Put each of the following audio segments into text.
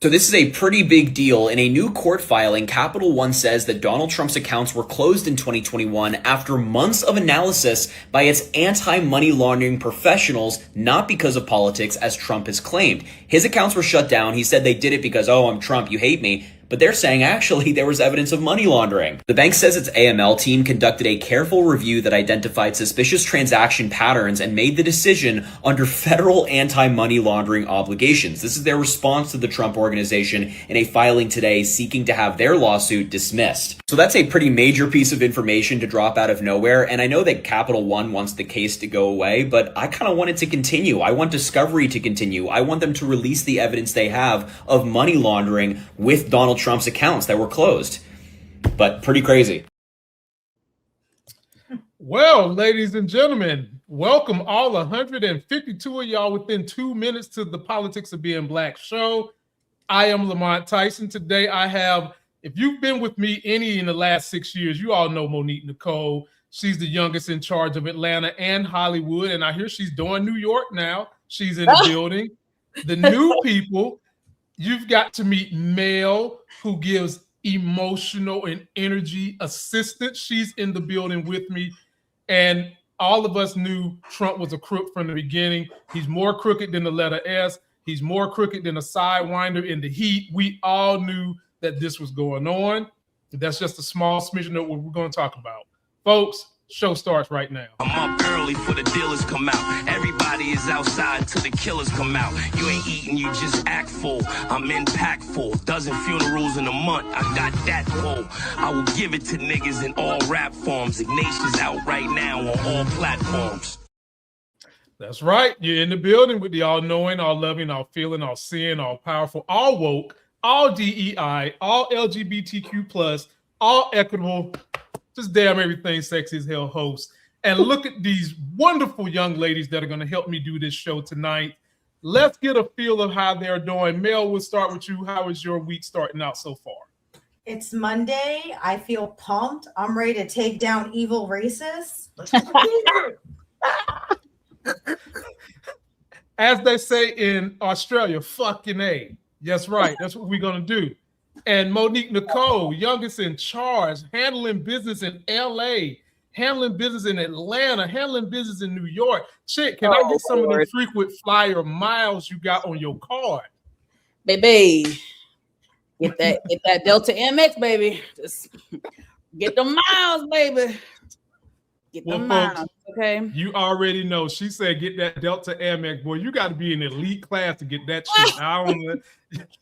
So this is a pretty big deal. In a new court filing, Capital One says that Donald Trump's accounts were closed in 2021 after months of analysis by its anti-money laundering professionals, not because of politics, as Trump has claimed. His accounts were shut down. He said they did it because, oh, I'm Trump, you hate me. But they're saying actually there was evidence of money laundering. The bank says its AML team conducted a careful review that identified suspicious transaction patterns and made the decision under federal anti-money laundering obligations. This is their response to the Trump organization in a filing today seeking to have their lawsuit dismissed. So that's a pretty major piece of information to drop out of nowhere. And I know that Capital One wants the case to go away, but I kind of want it to continue. I want discovery to continue. I want them to release the evidence they have of money laundering with Donald Trump's accounts that were closed. But pretty crazy. Well, ladies and gentlemen, welcome all 152 of y'all within 2 minutes to the Politics of Being Black show. I am Lamont Tyson. Today I have, if you've been with me any in the last 6 years, you all know Monique Nicole. She's the youngest in charge of Atlanta and Hollywood, and I hear she's doing New York now. She's in the building. The new people, you've got to meet Mel, who gives emotional and energy assistance. She's in the building with me. And all of us knew Trump was a crook from the beginning. He's more crooked than the letter S. He's more crooked than a sidewinder in the heat. We all knew that this was going on. That's just a small smidgen of what we're going to talk about. Folks, show starts right now. I'm up early for the dealers come out. Everybody is outside till the killers come out. You ain't eating, you just act full. I'm impactful. Dozen funerals in a month. I got that pull. I will give it to niggas in all rap forms. Ignatius out right now on all platforms. That's right. You're in the building with the all-knowing, all-loving, all-feeling, all-seeing, all-powerful, all-woke, all DEI, all LGBTQ+, all equitable, just damn everything sexy as hell host. And look at these wonderful young ladies that are going to help me do this show tonight. Let's get a feel of how they're doing. Mel, we'll start with you. How is your week starting out so far? It's Monday. I feel pumped. I'm ready to take down evil racists. As they say in Australia, fucking A. Yes, right. That's what we're going to do. And Monique Nicole, youngest in charge, handling business in LA, handling business in Atlanta, handling business in New York. Chick, can I get some of the frequent flyer miles you got on your card? Baby, get that Delta MX, baby. Just get the miles, baby. Get the miles, folks, okay? You already know. She said get that Delta MX. Boy, you got to be in elite class to get that shit. I don't know.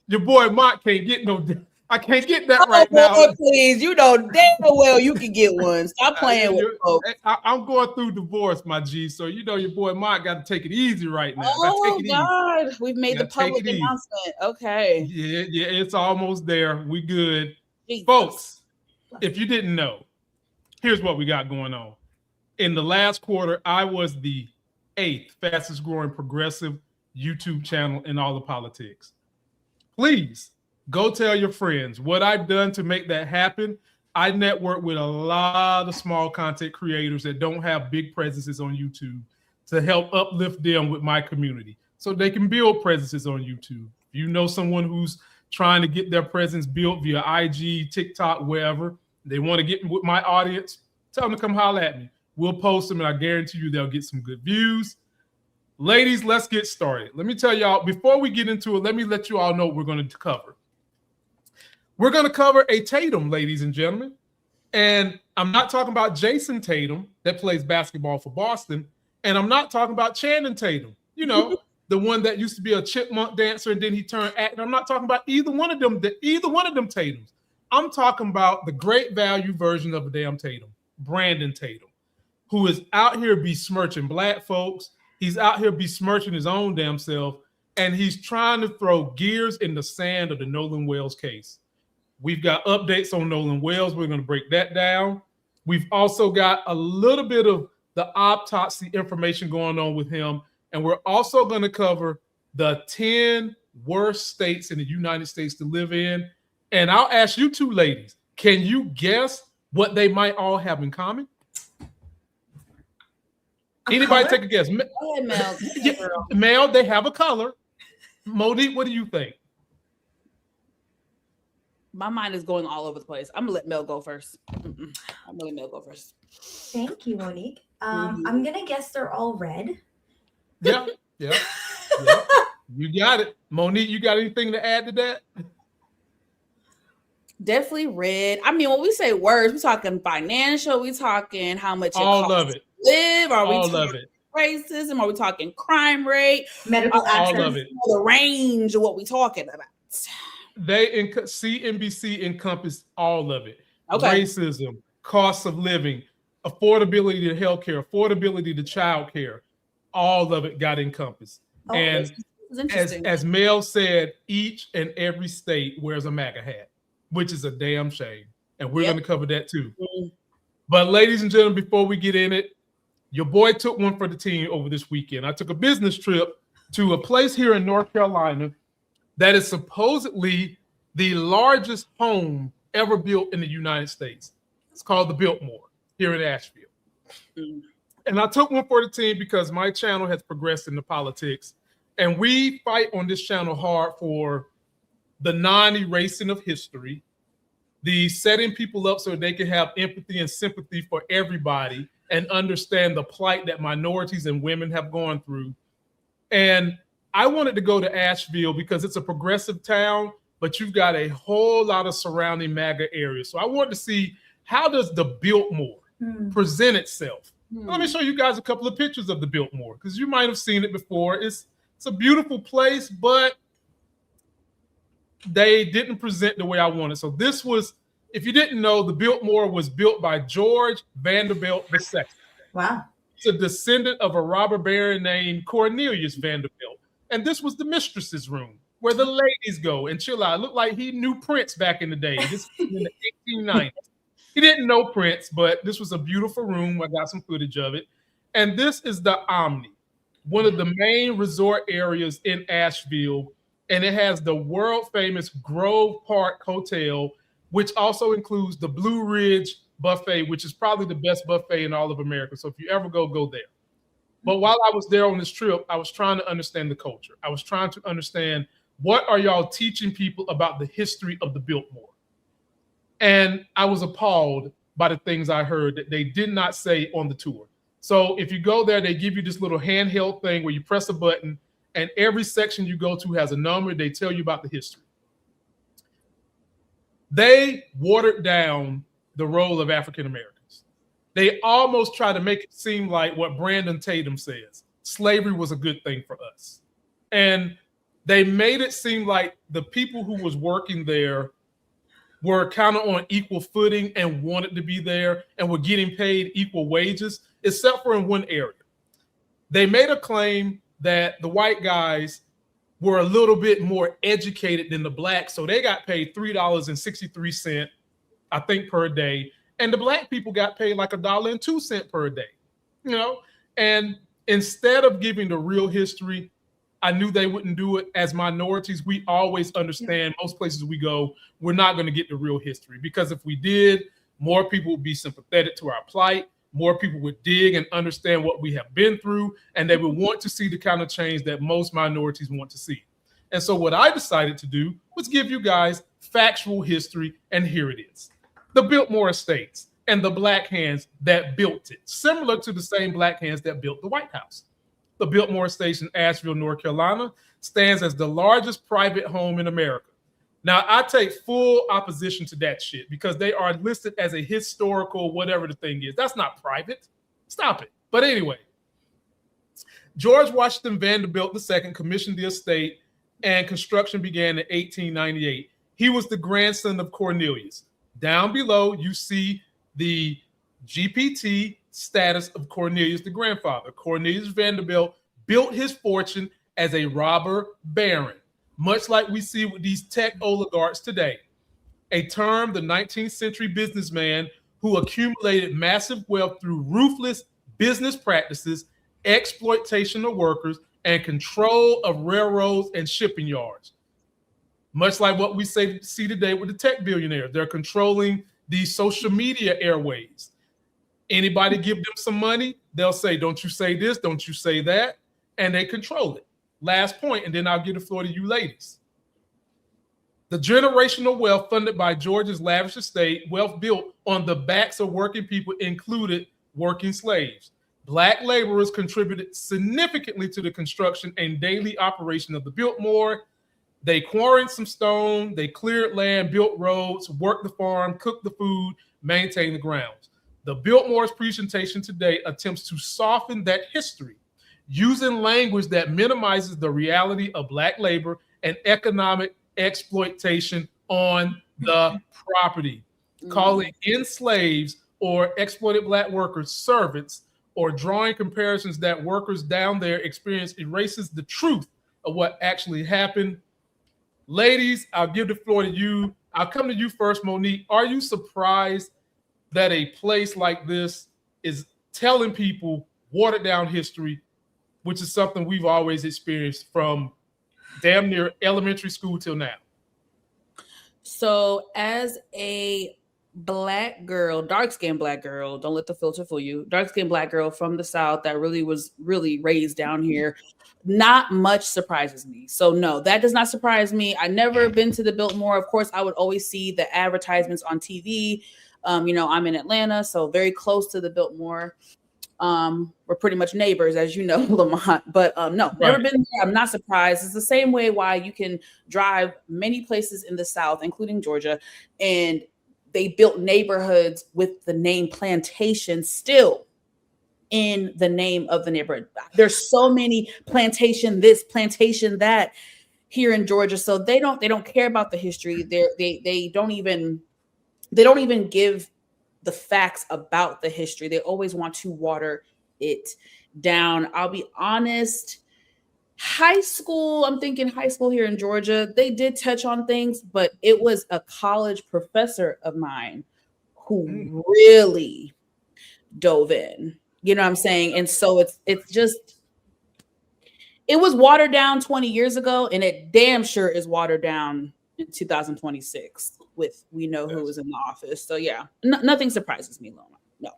Your boy Mott can't get no. I can't get that right now. Please, you know damn well you can get one. Stop playing with folks. I'm going through divorce, my G. So you know your boy Mott got to take it easy right now. Oh God, we've made the public announcement. Okay. Yeah, it's almost there. We good, Jesus. Folks. If you didn't know, here's what we got going on. In the last quarter, I was the 8th fastest growing progressive YouTube channel in all of politics. Please go tell your friends what I've done to make that happen. I network with a lot of small content creators that don't have big presences on YouTube to help uplift them with my community so they can build presences on YouTube. If you know someone who's trying to get their presence built via IG, TikTok, wherever, they want to get with my audience, tell them to come holler at me. We'll post them, and I guarantee you they'll get some good views. Ladies, let's get started. Let me tell y'all, before we get into it, let me let you all know what we're going to cover. We're going to cover a Tatum, ladies and gentlemen. And I'm not talking about Jason Tatum that plays basketball for Boston. And I'm not talking about Channing Tatum, you know, the one that used to be a chipmunk dancer and then he turned actor. I'm not talking about either one of them Tatums. I'm talking about the great value version of a damn Tatum, Brandon Tatum, who is out here besmirching black folks. He's out here besmirching his own damn self, and he's trying to throw gears in the sand of the Nolan Wells case. We've got updates on Nolan Wells. We're going to break that down. We've also got a little bit of the autopsy information going on with him, and we're also going to cover the 10 worst states in the United States to live in. And I'll ask you two ladies, can you guess what they might all have in common? Anybody take a guess? Go ahead, Mel. Mel, they have a color. Monique, what do you think? My mind is going all over the place. I'm gonna let Mel go first. I'm gonna let Mel go first. Thank you, Monique. I'm gonna guess they're all red. Yeah. You got it. Monique, you got anything to add to that? Definitely red. I mean, when we say words, we talking financial, we talking how much it All costs of it. to live, are we All talking of it. racism, are we talking crime rate, Medical access. All of it. the range of what we talking about. CNBC encompassed all of it. Okay. Racism, cost of living, affordability to healthcare, affordability to childcare, all of it got encompassed. Oh, and This is interesting. as Mel said, each and every state wears a MAGA hat, which is a damn shame. And we're going to cover that too. But ladies and gentlemen, before we get in it, your boy took one for the team over this weekend. I took a business trip to a place here in North Carolina that is supposedly the largest home ever built in the United States. It's called the Biltmore here in Asheville. And I took one for the team because my channel has progressed into politics. And we fight on this channel hard for the non-erasing of history, the setting people up so they can have empathy and sympathy for everybody and understand the plight that minorities and women have gone through. And I wanted to go to Asheville because it's a progressive town, but you've got a whole lot of surrounding MAGA areas. So I wanted to see, how does the Biltmore present itself? Let me show you guys a couple of pictures of the Biltmore because you might have seen it before. It's a beautiful place, but they didn't present the way I wanted. So this was, if you didn't know, the Biltmore was built by George Vanderbilt II. Wow. It's a descendant of a robber baron named Cornelius Vanderbilt. And this was the mistress's room where the ladies go and chill out. It looked like he knew Prince back in the day. This was in the 1890s. He didn't know Prince, but this was a beautiful room. I got some footage of it. And this is the Omni, one of the main resort areas in Asheville. And it has the world famous Grove Park Hotel, which also includes the Blue Ridge Buffet, which is probably the best buffet in all of America. So if you ever go there. But while I was there on this trip, I was trying to understand the culture. I was trying to understand, what are y'all teaching people about the history of the Biltmore? And I was appalled by the things I heard that they did not say on the tour. So if you go there, they give you this little handheld thing where you press a button and every section you go to has a number. They tell you about the history. They watered down the role of African Americans. They almost try to make it seem like what Brandon Tatum says, slavery was a good thing for us. And they made it seem like the people who was working there were kind of on equal footing and wanted to be there and were getting paid equal wages, except for in one area. They made a claim that the white guys were a little bit more educated than the blacks, so they got paid $3.63, I think, per day. And the black people got paid like $1.02 per day, you know? And instead of giving the real history, I knew they wouldn't do it. As minorities, we always understand, most places we go, we're not going to get the real history, because if we did, more people would be sympathetic to our plight. More people would dig and understand what we have been through, and they would want to see the kind of change that most minorities want to see. And so what I decided to do was give you guys factual history, and here it is. The Biltmore Estates and the black hands that built it, similar to the same black hands that built the White House. The Biltmore Estates in Asheville, North Carolina, stands as the largest private home in America. Now, I take full opposition to that shit because they are listed as a historical whatever the thing is. That's not private. Stop it. But anyway, George Washington Vanderbilt II commissioned the estate, and construction began in 1898. He was the grandson of Cornelius. Down below, you see the GPT status of Cornelius, the grandfather. Cornelius Vanderbilt built his fortune as a robber baron, much like we see with these tech oligarchs today. A term the 19th century businessman who accumulated massive wealth through ruthless business practices, exploitation of workers, and control of railroads and shipping yards. Much like what we see today with the tech billionaires. They're controlling the social media airways. Anybody give them some money, they'll say, don't you say this, don't you say that, and they control it. Last point, and then I'll give the floor to you ladies. The generational wealth funded by Georgia's lavish estate, wealth built on the backs of working people, included working slaves. Black laborers contributed significantly to the construction and daily operation of the Biltmore. They quarried some stone, they cleared land, built roads, worked the farm, cooked the food, maintained the grounds. The Biltmore's presentation today attempts to soften that history using language that minimizes the reality of Black labor and economic exploitation on the property, calling enslaved or exploited Black workers servants, or drawing comparisons that workers down there experience erases the truth of what actually happened. Ladies, I'll give the floor to you. I'll come to you first, Monique. Are you surprised that a place like this is telling people watered down history, which is something we've always experienced from damn near elementary school till now? So as a Black girl, dark-skinned Black girl, don't let the filter fool you, dark-skinned Black girl from the South that was raised down here, not much surprises me. So no, that does not surprise me. I never been to the Biltmore. Of course, I would always see the advertisements on TV. I'm in Atlanta, so very close to the Biltmore. We're pretty much neighbors, as you know, Lamont. But no, never been there. I'm not surprised. It's the same way why you can drive many places in the South, including Georgia, and they built neighborhoods with the name plantation still in the name of the neighborhood. There's so many plantation this, plantation that here in Georgia. So they don't care about the history. They don't even give the facts about the history. They always want to water it down. I'll be honest. I'm thinking high school here in Georgia, they did touch on things, but it was a college professor of mine who really dove in. You know what I'm saying? And so it's just, it was watered down 20 years ago, and it damn sure is watered down in 2026 with we know who was in the office. So yeah, nothing surprises me, Loma. No.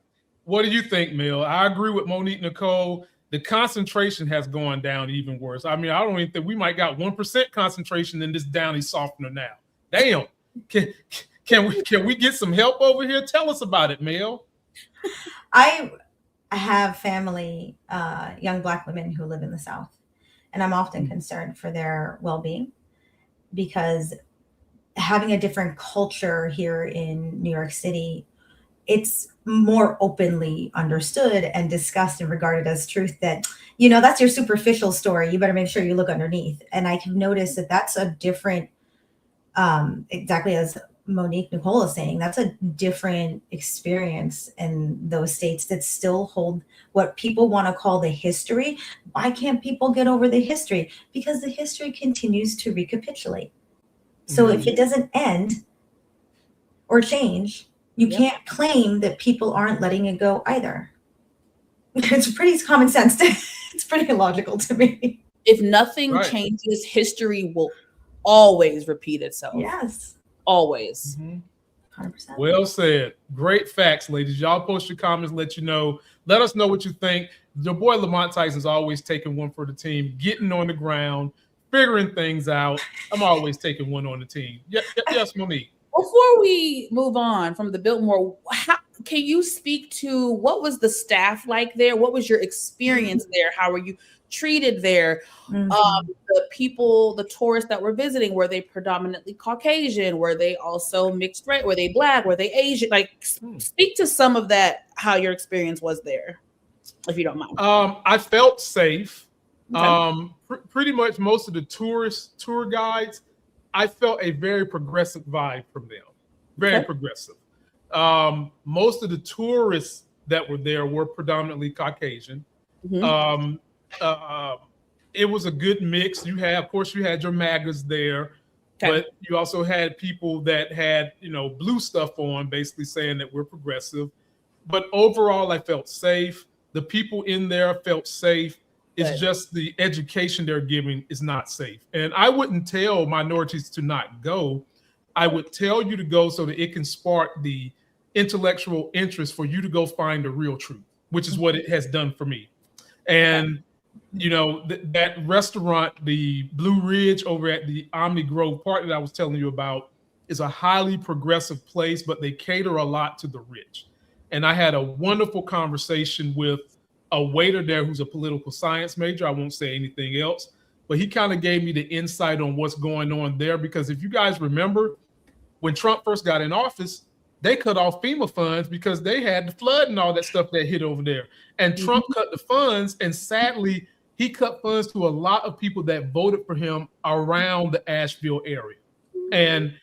What do you think, Mill? I agree with Monique Nicole. The concentration has gone down even worse. I mean, I don't even think we might got 1% concentration in this Downy softener now. Damn. Can we get some help over here? Tell us about it, Mill. I have family, young Black women who live in the South, and I'm often concerned for their well-being, because having a different culture here in New York City, it's more openly understood and discussed and regarded as truth that, that's your superficial story. You better make sure you look underneath. And I can notice that that's a different, exactly as Monique Nicole is saying, that's a different experience in those states that still hold what people want to call the history. Why can't people get over the history? Because the history continues to recapitulate. So if it doesn't end or change, you can't claim that people aren't letting it go either. It's pretty common sense. It's pretty illogical to me. If nothing changes, history will always repeat itself. Yes. Always. 100%. Well said. Great facts, ladies. Y'all post your comments, let us know what you think. Your boy Lamont Tyson's always taking one for the team, getting on the ground, figuring things out. I'm always taking one on the team. Yes, Monique. Before we move on from the Biltmore, can you speak to what was the staff like there? What was your experience there? How were you treated there? The people, the tourists that were visiting, were they predominantly Caucasian? Were they also mixed race? Were they Black? Were they Asian? Speak to some of that, how your experience was there, if you don't mind. I felt safe. Okay. Pretty much most of the tour guides, I felt a very progressive vibe from them. Very progressive. Most of the tourists that were there were predominantly Caucasian. It was a good mix. Of course, you had your MAGAs there, but you also had people that had, blue stuff on, basically saying that we're progressive. But overall, I felt safe. The people in there felt safe. It's just the education they're giving is not safe. And I wouldn't tell minorities to not go. I would tell you to go so that it can spark the intellectual interest for you to go find the real truth, which is what it has done for me. And You know, that restaurant, the Blue Ridge over at the Omni Grove Park that I was telling you about, is a highly progressive place, but they cater a lot to the rich. And I had a wonderful conversation with a waiter there who's a political science major. I won't say anything else, but he kind of gave me the insight on what's going on there. Because if you guys remember, when Trump first got in office, they cut off FEMA funds because they had the flood and all that stuff that hit over there. And Trump cut the funds, and sadly, he cut funds to a lot of people that voted for him around the Asheville area. And,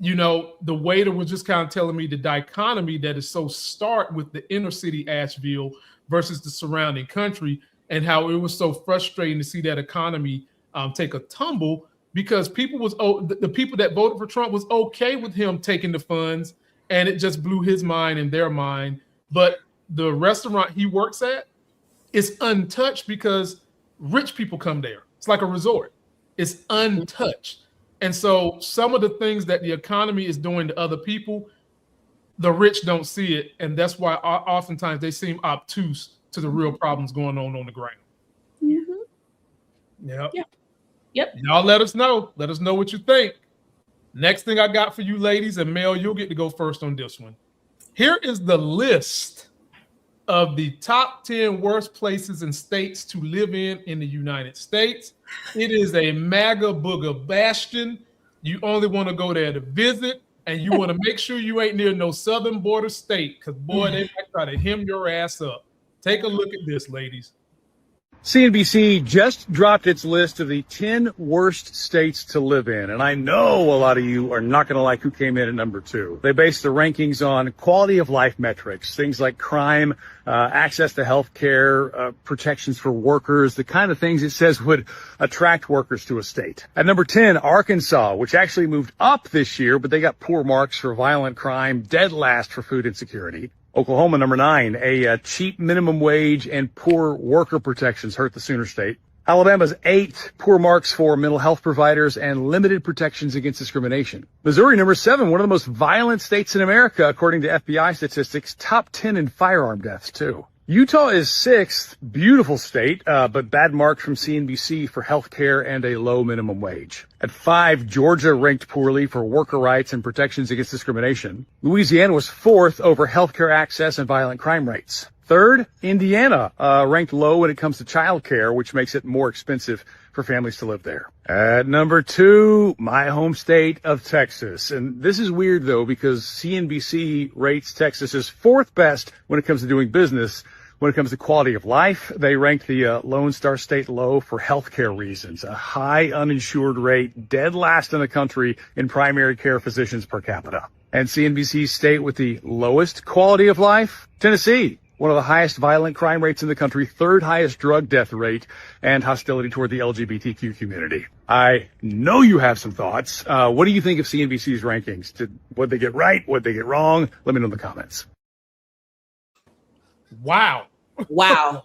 you know, the waiter was just kind of telling me the dichotomy that is so stark with the inner city Asheville versus the surrounding country, and how it was so frustrating to see that economy take a tumble, because the people that voted for Trump was okay with him taking the funds, and it just blew his mind and their mind. But the restaurant he works at is untouched because rich people come there. It's like a resort. It's untouched. And so some of the things that the economy is doing to other people, the rich don't see it. And that's why oftentimes they seem obtuse to the real problems going on the ground. Yep. Yep. Y'all let us know. Let us know what you think. Next thing I got for you ladies, and Mel, you'll get to go first on this one. Here is the list of the top 10 worst places and states to live in the United States. It is a MAGA booger bastion. You only want to go there to visit, and you want to make sure you ain't near no southern border state, because boy, they might try to hem your ass up. Take a look at this, ladies. CNBC just dropped its list of the 10 worst states to live in. And I know a lot of you are not going to like who came in at number 2. They based the rankings on quality of life metrics, things like crime, access to health care, protections for workers, the kind of things it says would attract workers to a state. At number 10, Arkansas, which actually moved up this year, but they got poor marks for violent crime, dead last for food insecurity. Oklahoma, number 9, a cheap minimum wage and poor worker protections hurt the Sooner State. Alabama's 8, poor marks for mental health providers and limited protections against discrimination. Missouri, number 7, one of the most violent states in America, according to FBI statistics, top 10 in firearm deaths, too. Utah is 6th, beautiful state, but bad marks from CNBC for healthcare and a low minimum wage. At 5, Georgia ranked poorly for worker rights and protections against discrimination. Louisiana was 4th over healthcare access and violent crime rates. 3rd, Indiana, ranked low when it comes to childcare, which makes it more expensive for families to live there. At number 2, my home state of Texas. And this is weird, though, because CNBC rates Texas as 4th best when it comes to doing business. When it comes to quality of life, they ranked the Lone Star State low for healthcare reasons. A high uninsured rate, dead last in the country in primary care physicians per capita. And CNBC's state with the lowest quality of life, Tennessee. One of the highest violent crime rates in the country, 3rd highest drug death rate, and hostility toward the LGBTQ community. I know you have some thoughts. What do you think of CNBC's rankings? What'd they get right? What'd they get wrong? Let me know in the comments. Wow. Wow.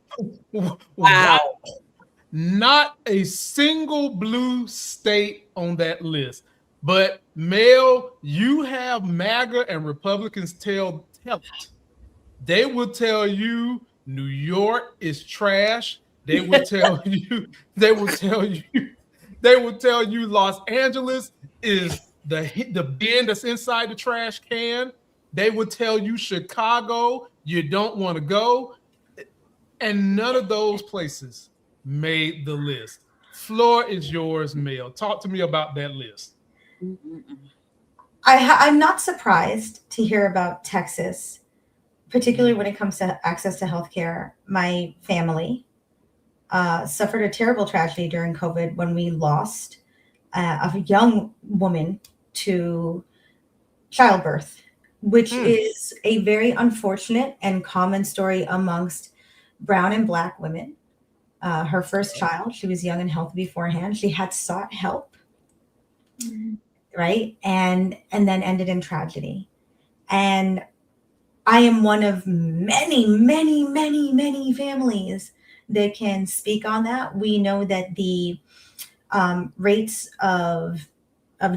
Wow. Not a single blue state on that list. But, Mel, you have MAGA and Republicans tell it. They will tell you New York is trash. They will tell you Los Angeles is the bin that's inside the trash can. They will tell you Chicago, you don't want to go. And none of those places made the list. Floor is yours, Mel. Talk to me about that list. I'm not surprised to hear about Texas, particularly when it comes to access to healthcare. My family suffered a terrible tragedy during COVID when we lost a young woman to childbirth, which is a very unfortunate and common story amongst brown and Black women. Her first child, she was young and healthy beforehand. She had sought help, right? And then ended in tragedy. And I am one of many, many, many, many families that can speak on that. We know that the rates of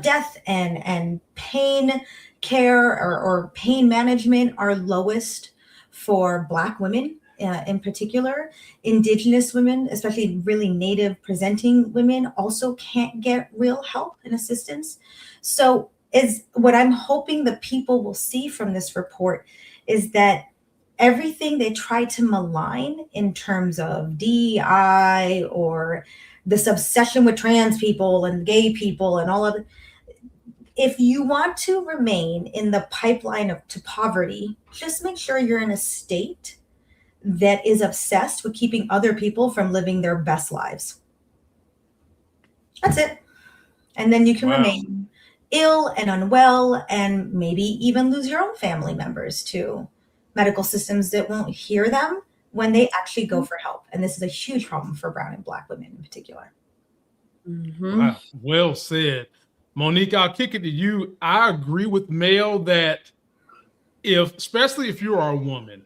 death and pain care or pain management are lowest for Black women in particular, Indigenous women, especially really Native presenting women, also can't get real help and assistance. So is what I'm hoping the people will see from this report is that everything they try to malign in terms of DEI or this obsession with trans people and gay people and all of it, if you want to remain in the pipeline to poverty, just make sure you're in a state that is obsessed with keeping other people from living their best lives. That's it. And then you can remain ill and unwell and maybe even lose your own family members to medical systems that won't hear them when they actually go for help. And this is a huge problem for brown and black women in particular. Mm-hmm. Wow, well said. Monique, I'll kick it to you. I agree with Mel that especially if you are a woman,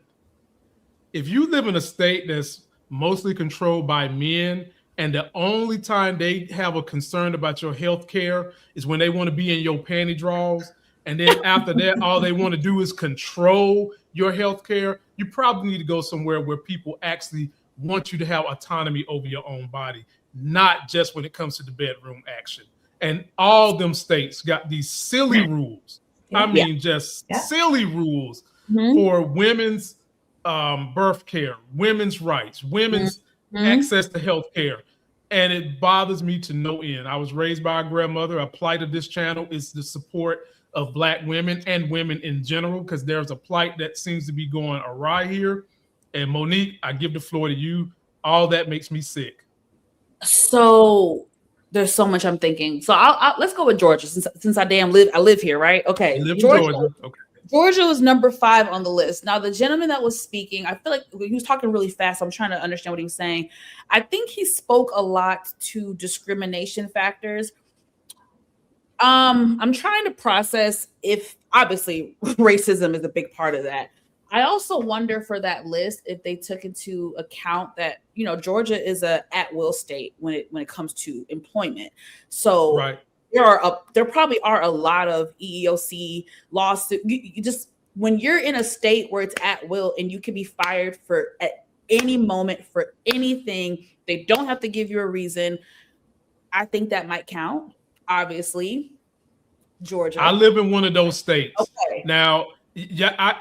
if you live in a state that's mostly controlled by men, and the only time they have a concern about your health care is when they want to be in your panty drawers, and then after that, all they want to do is control your health care, you probably need to go somewhere where people actually want you to have autonomy over your own body, not just when it comes to the bedroom action. And all them states got these silly rules. I mean, just silly rules for women's birth care, women's rights, women's access to health care. And it bothers me to no end. I was raised by a grandmother. A plight of this channel is the support of Black women and women in general, because there's a plight that seems to be going awry here. And Monique, I give the floor to you. All that makes me sick. So there's so much I'm thinking. So let's go with Georgia since I live here, right? Okay. You live in Georgia. Okay. Georgia was number 5 on the list. Now, the gentleman that was speaking, I feel like he was talking really fast. I'm trying to understand what he was saying. I think he spoke a lot to discrimination factors. I'm trying to process if obviously racism is a big part of that. I also wonder for that list if they took into account that, Georgia is a at-will state when it comes to employment. So right. There probably are a lot of EEOC lawsuits. You just, when you're in a state where it's at will and you can be fired at any moment for anything, they don't have to give you a reason. I think that might count. Obviously, Georgia. I live in one of those states. Okay. Now,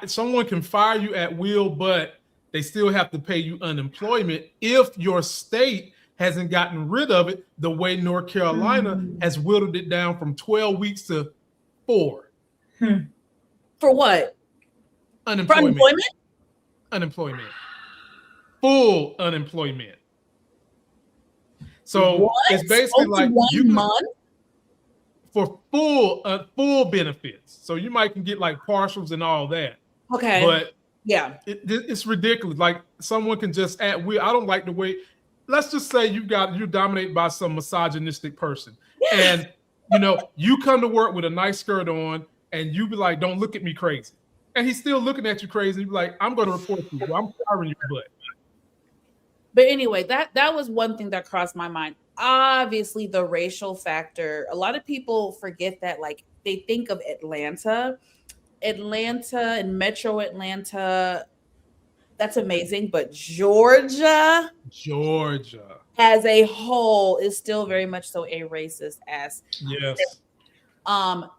someone can fire you at will, but they still have to pay you unemployment if your state hasn't gotten rid of it the way North Carolina has whittled it down from 12 weeks to 4. For what? Unemployment. Unemployment. Full unemployment. So it's basically like 1 month for full benefits. So you might can get like partials and all that. Okay. But yeah, it's ridiculous. Like someone can just at will. I don't like the way. Let's just say you're dominated by some misogynistic person, and you come to work with a nice skirt on, and you be like, "Don't look at me crazy," and he's still looking at you crazy. You be like, "I'm going to report you. I'm firing your butt." But anyway, that was one thing that crossed my mind. Obviously, the racial factor. A lot of people forget that. Like they think of Atlanta and Metro Atlanta. That's amazing, but Georgia as a whole is still very much so a racist ass. Yes.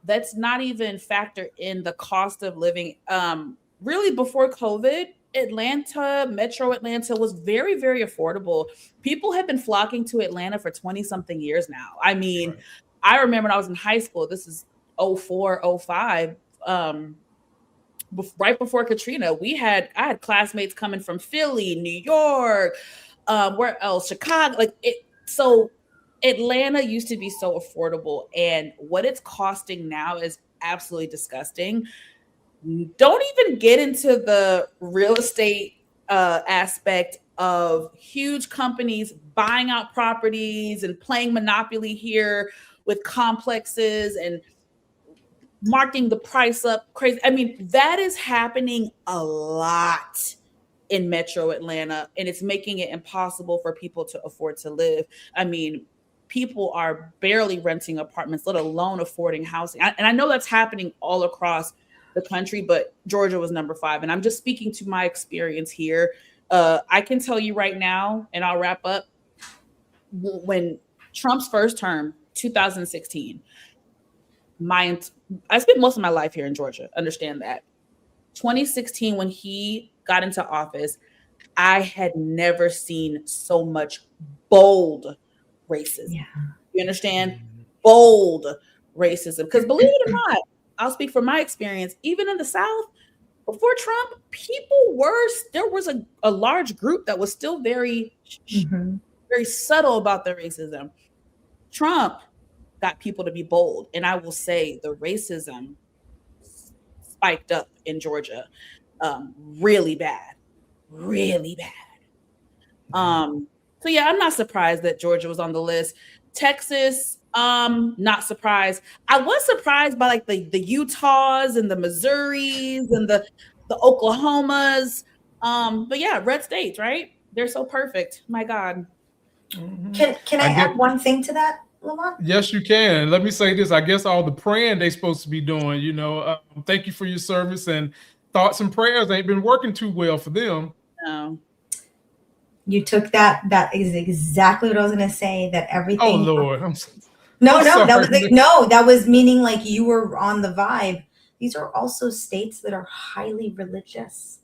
That's not even factor in the cost of living. Really before COVID, Metro Atlanta was very, very affordable. People have been flocking to Atlanta for 20 something years now. I mean, right. I remember when I was in high school, this is 04, 05, right before Katrina, I had classmates coming from Philly, New York, where else? Chicago. So Atlanta used to be so affordable, and what it's costing now is absolutely disgusting. Don't even get into the real estate aspect of huge companies buying out properties and playing Monopoly here with complexes and marking the price up crazy. I mean, that is happening a lot in Metro Atlanta, and it's making it impossible for people to afford to live. I mean, people are barely renting apartments, let alone affording housing. And I know that's happening all across the country, but Georgia was number 5. And I'm just speaking to my experience here. I can tell you right now, and I'll wrap up. When Trump's first term, 2016, I spent most of my life here in Georgia. Understand that. 2016, when he got into office, I had never seen so much bold racism. Yeah. You understand? Bold racism. Because believe it or not, I'll speak from my experience, even in the South, before Trump, there was a large group that was still very subtle about their racism. Trump got people to be bold. And I will say the racism spiked up in Georgia really bad. Really bad. So yeah, I'm not surprised that Georgia was on the list. Texas, not surprised. I was surprised by like the Utahs and the Missouris and the Oklahomas. But yeah, red states, right? They're so perfect. My God. Can I add one thing to that, Lamont? Yes, you can. Let me say this. I guess all the praying they're supposed to be doing, thank you for your service, and thoughts and prayers ain't been working too well for them. No. You took that. That is exactly what I was going to say. That everything. Oh Lord, that was meaning like you were on the vibe. These are also states that are highly religious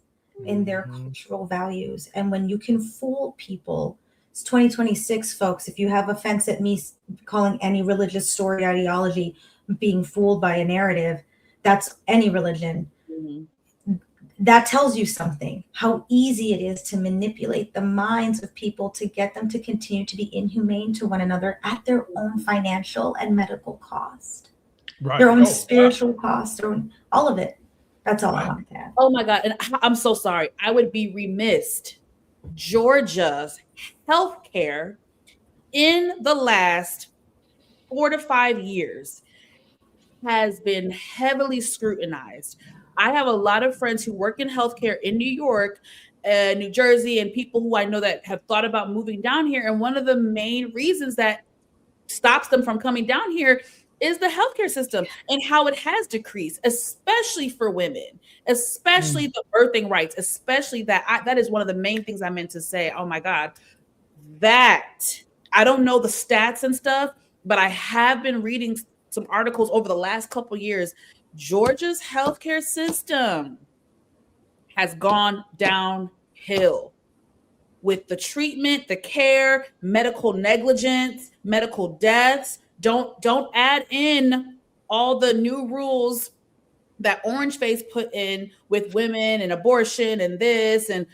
in their cultural values, and when you can fool people, it's 2026, folks. If you have offense at me calling any religious story ideology being fooled by a narrative, that's any religion. That tells you something, how easy it is to manipulate the minds of people to get them to continue to be inhumane to one another at their own financial and medical cost, their own spiritual cost, their own, all of it. That's all I want to add. Oh my God. And I'm so sorry. I would be remiss. Georgia's healthcare in the last 4 to 5 years has been heavily scrutinized. I have a lot of friends who work in healthcare in New York, New Jersey, and people who I know that have thought about moving down here. And one of the main reasons that stops them from coming down here is the healthcare system and how it has decreased, especially for women, especially the birthing rights, especially that is one of the main things I meant to say. Oh my God, that I don't know the stats and stuff, but I have been reading some articles over the last couple of years. Georgia's healthcare system has gone downhill with the treatment, the care, medical negligence, medical deaths. Don't add in all the new rules that Orange Face put in with women and abortion and this and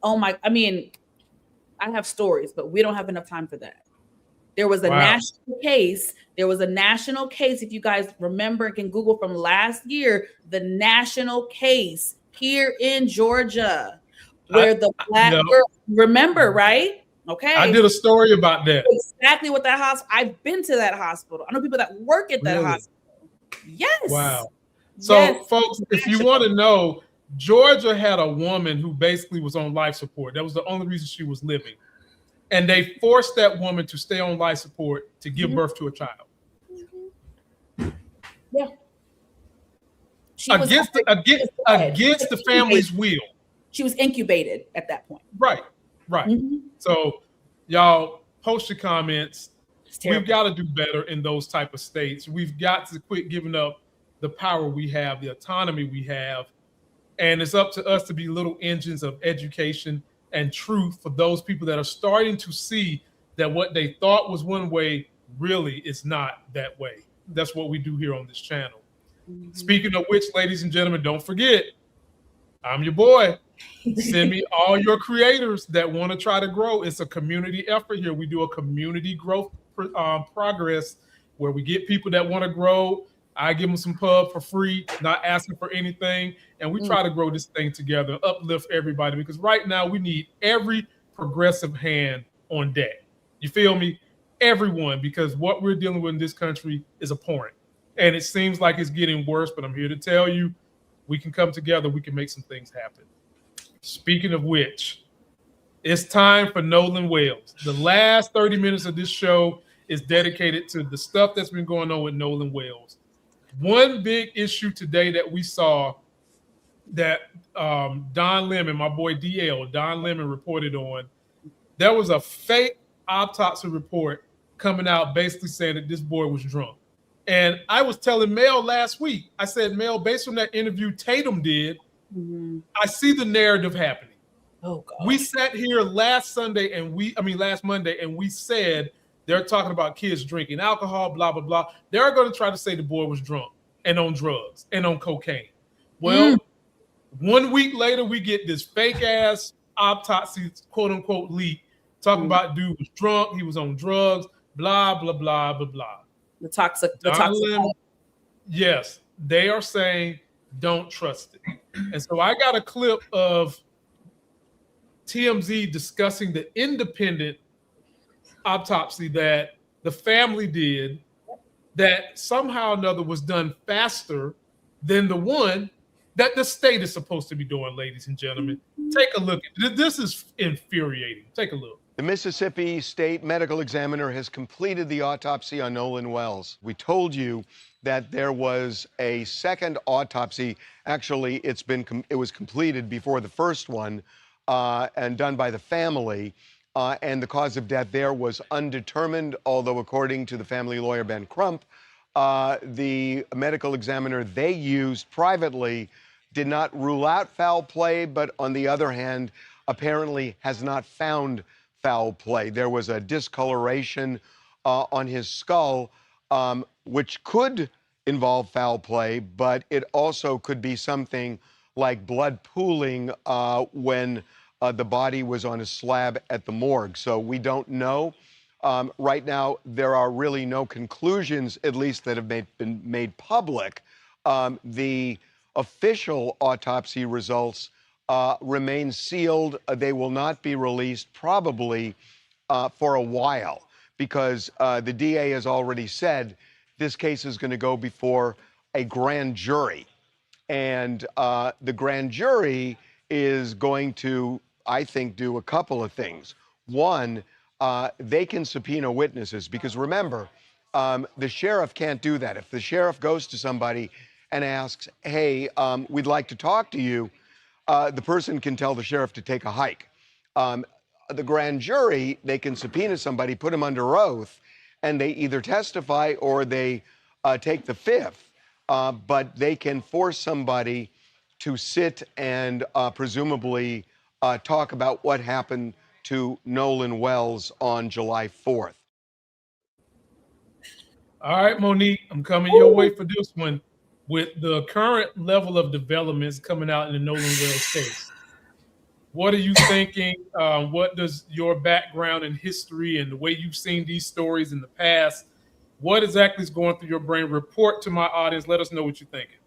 I have stories, but we don't have enough time for that. There was a national case. There was a national case. If you guys remember and can Google from last year, the national case here in Georgia where the black girl, remember, right? Okay. I did a story about that. Exactly what that hospital. I've been to that hospital. I know people that work at that hospital. Yes. Wow. So folks, if you want to know, Georgia had a woman who basically was on life support. That was the only reason she was living. And they forced that woman to stay on life support to give birth to a child. Yeah. Against the family's will. She was incubated at that point. Right. So y'all post your comments. We've got to do better in those type of states. We've got to quit giving up the power we have, the autonomy we have. And it's up to us to be little engines of education and truth for those people that are starting to see that what they thought was one way really is not that way. That's what we do here on this channel. Speaking of which, ladies and gentlemen, don't forget, I'm your boy. Send me all your creators that want to try to grow. It's a community effort here. We do a community growth progress where we get people that want to grow. I give them some pub for free, not asking for anything. And we try to grow this thing together, uplift everybody, because right now we need every progressive hand on deck. You feel me? Everyone, because what we're dealing with in this country is abhorrent. And it seems like it's getting worse, but I'm here to tell you, we can come together. We can make some things happen. Speaking of which, it's time for Nolan Wales. The last 30 minutes of this show is dedicated to the stuff that's been going on with Nolan Wales. One big issue today that we saw that Don Lemon, my boy DL, Don Lemon reported on. There was a fake autopsy report coming out basically saying that this boy was drunk. And I was telling Mel last week, I said, Mel, based on that interview Tatum did, I see the narrative happening. Oh God. We sat here last Monday, and we said they're talking about kids drinking alcohol, blah, blah, blah. They're going to try to say the boy was drunk and on drugs and on cocaine. Well, 1 week later, we get this fake ass autopsy, quote unquote, leak talking about dude was drunk, he was on drugs, blah, blah, blah, blah, blah. The toxic. Yes, they are saying don't trust it. And so I got a clip of TMZ discussing the independent autopsy that the family did that somehow or another was done faster than the one that the state is supposed to be doing, ladies and gentlemen. Take a look. This is infuriating. Take a look. The Mississippi State Medical Examiner has completed the autopsy on Nolan Wells. We told you that there was a second autopsy. Actually, it was completed before the first one and done by the family. And the cause of death there was undetermined, although according to the family lawyer, Ben Crump, the medical examiner they used privately did not rule out foul play, but on the other hand, apparently has not found foul play. There was a discoloration on his skull, which could involve foul play, but it also could be something like blood pooling when the body was on a slab at the morgue. So we don't know. Right now, there are really no conclusions, at least that have been made public. The official autopsy results remain sealed. They will not be released probably for a while because the DA has already said this case is going to go before a grand jury. And the grand jury is going to, I think, do a couple of things. One, they can subpoena witnesses because remember, the sheriff can't do that. If the sheriff goes to somebody and asks, hey, we'd like to talk to you, the person can tell the sheriff to take a hike. The grand jury, they can subpoena somebody, put them under oath, and they either testify or they take the fifth. But they can force somebody to sit and presumably talk about what happened to Nolan Wells on July 4th. All right, Monique, I'm coming your way for this one. With the current level of developments coming out in the Nolan Wells case, what are you thinking? What does your background and history and the way you've seen these stories in the past, what exactly is going through your brain? Report to my audience. Let us know what you're thinking.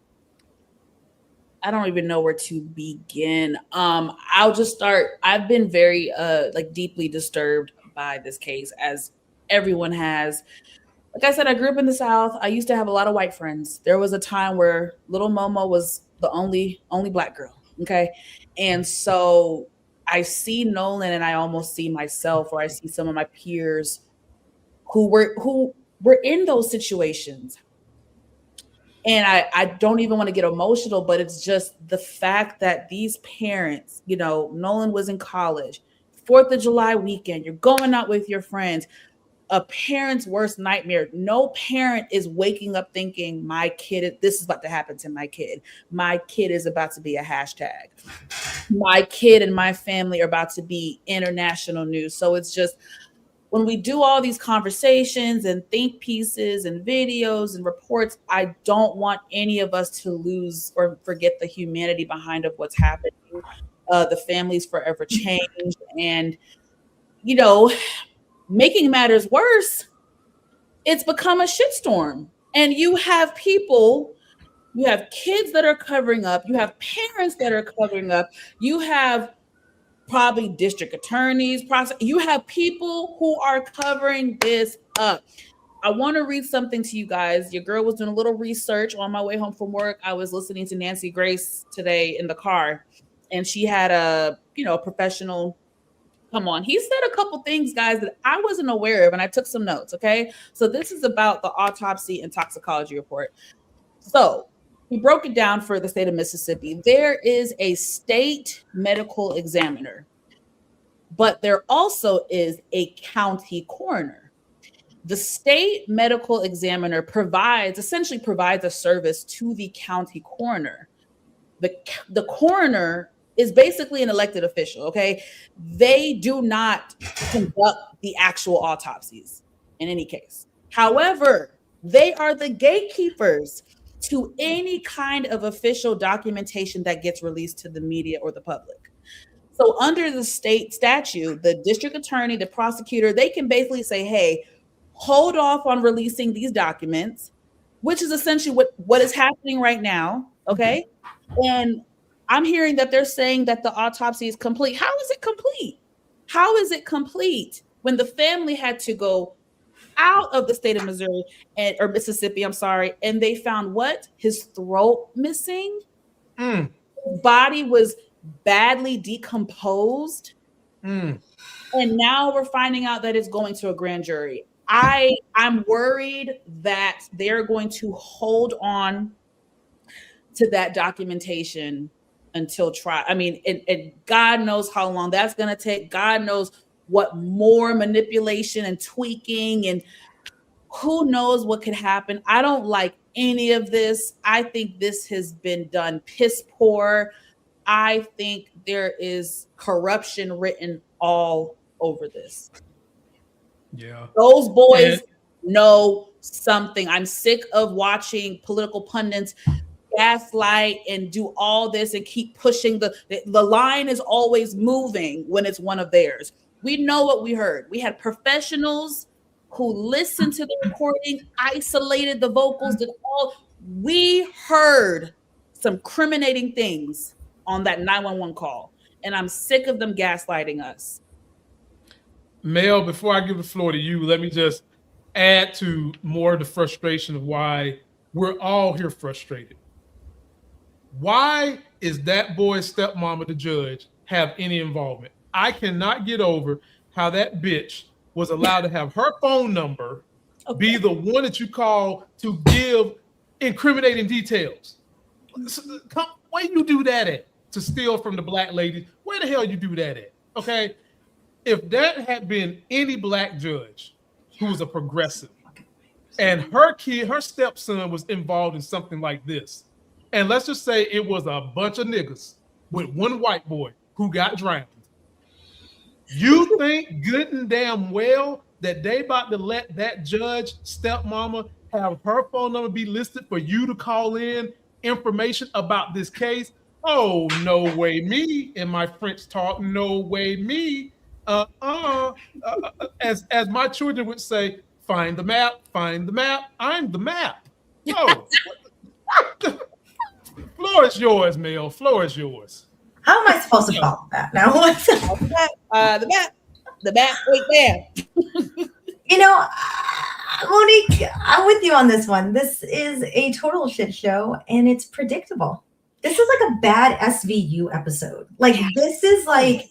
I don't even know where to begin. I'll just start. I've been very deeply disturbed by this case, as everyone has. Like I said, I grew up in the South. I used to have a lot of white friends. There was a time where little Momo was the only Black girl. Okay. And so I see Nolan and I almost see myself, or I see some of my peers who were in those situations. And I don't even want to get emotional, but it's just the fact that these parents, Nolan was in college, 4th of July weekend, you're going out with your friends. A parent's worst nightmare. No parent is waking up thinking this is about to happen to my kid. My kid is about to be a hashtag. My kid and my family are about to be international news. So it's just, when we do all these conversations and think pieces and videos and reports, I don't want any of us to lose or forget the humanity behind of what's happening. The family's forever changed. And, making matters worse, it's become a shitstorm. And you have kids that are covering up. You have parents that are covering up. You have probably district attorneys. You have people who are covering this up. I want to read something to you guys. Your girl was doing a little research on my way home from work. I was listening to Nancy Grace today in the car, and she had a professional come on. He said a couple things, guys, that I wasn't aware of, and I took some notes, okay? So this is about the autopsy and toxicology report. So he broke it down for the state of Mississippi. There is a state medical examiner, but there also is a county coroner. The state medical examiner essentially provides a service to the county coroner. The coroner is basically an elected official, okay? They do not conduct the actual autopsies in any case. However, they are the gatekeepers to any kind of official documentation that gets released to the media or the public. So under the state statute, the district attorney, the prosecutor, they can basically say, hey, hold off on releasing these documents, which is essentially what is happening right now, okay? And I'm hearing that they're saying that the autopsy is complete. How is it complete? How is it complete when the family had to go out of the state of Missouri or Mississippi, I'm sorry, and they found what? His throat missing. His body was badly decomposed. And now we're finding out that it's going to a grand jury. I'm worried that they're going to hold on to that documentation until trial. I mean, and God knows how long that's going to take. God knows what more manipulation and tweaking, and who knows what could happen. I don't like any of this. I think this has been done piss poor. I think there is corruption written all over this. Yeah. Those boys know something. I'm sick of watching political pundits gaslight and do all this and keep pushing the line is always moving when it's one of theirs. We know what we heard. We had professionals who listened to the recording, isolated the vocals, did all. We heard some incriminating things on that 911 call, and I'm sick of them gaslighting us. Mel, before I give the floor to you, let me just add to more of the frustration of why we're all here frustrated. Why is that boy's stepmama, the judge, have any involvement? I cannot get over how that bitch was allowed to have her phone number be the one that you call to give incriminating details. Where you do that at? To steal from the black lady? Where the hell you do that at? Okay? If that had been any black judge who was a progressive and her stepson was involved in something like this, and let's just say it was a bunch of niggas with one white boy who got drowned, you think good and damn well that they about to let that judge stepmama have her phone number be listed for you to call in information about this case? Oh, no way me, in my French talk, no way me. As my children would say, find the map, I'm the map. Oh, floor is yours, Mel. Floor is yours. How am I supposed to follow that now? The map right there. You know, Monique, I'm with you on this one. This is a total shit show, and it's predictable. This is like a bad SVU episode. Like, this is like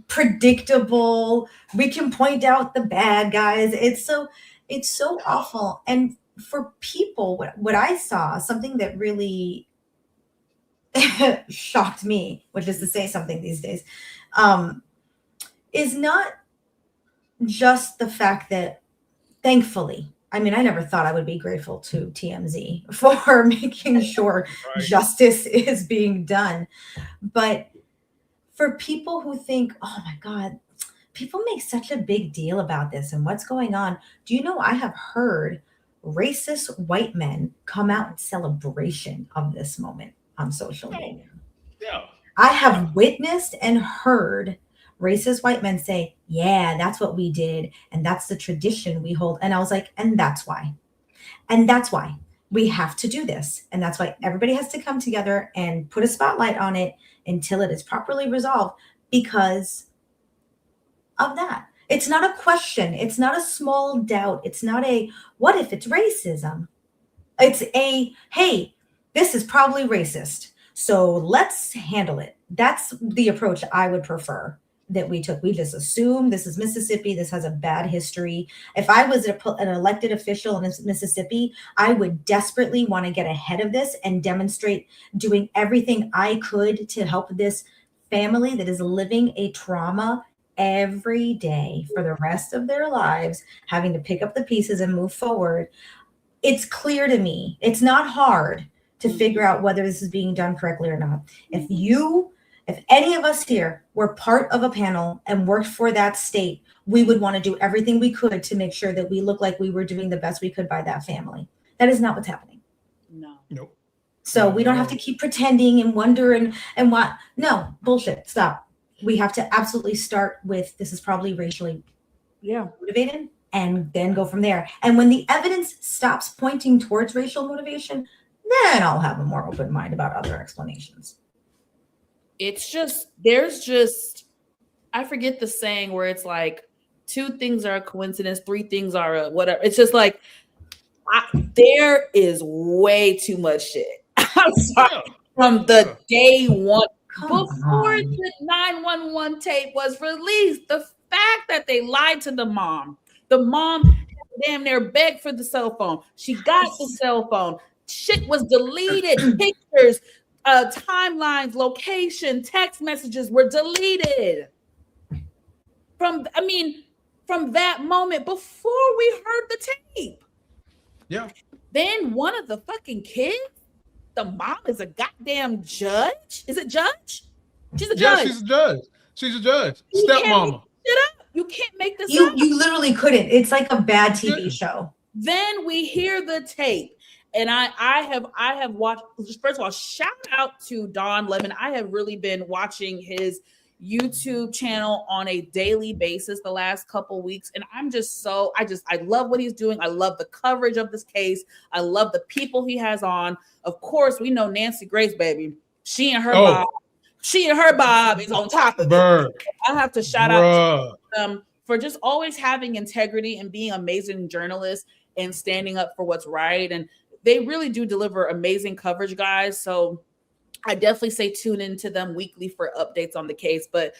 predictable. We can point out the bad guys. It's so awful. And for people, what I saw, something that really shocked me, which is to say something these days, is not just the fact that, thankfully, I mean, I never thought I would be grateful to TMZ for making sure justice is being done. But for people who think, oh my God, people make such a big deal about this and what's going on. Do you know I have heard racist white men come out in celebration of this moment on social media? Yeah. I have witnessed and heard racist white men say, yeah, that's what we did. And that's the tradition we hold. And I was like, and that's why. And that's why we have to do this. And that's why everybody has to come together and put a spotlight on it until it is properly resolved, because of that. It's not a question. It's not a small doubt. It's not a, what if it's racism? It's a, hey, this is probably racist, so let's handle it. That's the approach I would prefer that we took. We just assumed this is Mississippi. This has a bad history. If I was an elected official in Mississippi, I would desperately want to get ahead of this and demonstrate doing everything I could to help this family that is living a trauma every day for the rest of their lives, having to pick up the pieces and move forward. It's clear to me. It's not hard to figure out whether this is being done correctly or not. If any of us here were part of a panel and worked for that state, we would want to do everything we could to make sure that we look like we were doing the best we could by that family. That is not what's happening. No. Nope. So we don't have to keep pretending and wonder and what. No, bullshit. Stop. We have to absolutely start with this is probably racially motivated and then go from there. And when the evidence stops pointing towards racial motivation, then I'll have a more open mind about other explanations. It's just, I forget the saying where it's like 2 things are a coincidence, 3 things are a whatever. It's just like, there is way too much shit. I'm sorry. From the day one, before the 911 tape was released, the fact that they lied to the mom damn near begged for the cell phone. She got the cell phone. Shit was deleted. Pictures, timelines, location, text messages were deleted. From that moment before we heard the tape. Yeah. Then one of the fucking kids, the mom is a goddamn judge. Is it judge? She's a judge. Yeah, she's a judge. Stepmama. You can't make this up. up. You literally couldn't. It's like a bad TV show. Then we hear the tape. And I have watched, first of all, shout out to Don Lemon. I have really been watching his YouTube channel on a daily basis the last couple weeks. And I'm just I love what he's doing. I love the coverage of this case. I love the people he has on. Of course, we know Nancy Grace, baby. She and her Bob is on top of it. I have to shout out to them for just always having integrity and being amazing journalists and standing up for what's right. And they really do deliver amazing coverage, guys. So I definitely say tune into them weekly for updates on the case. But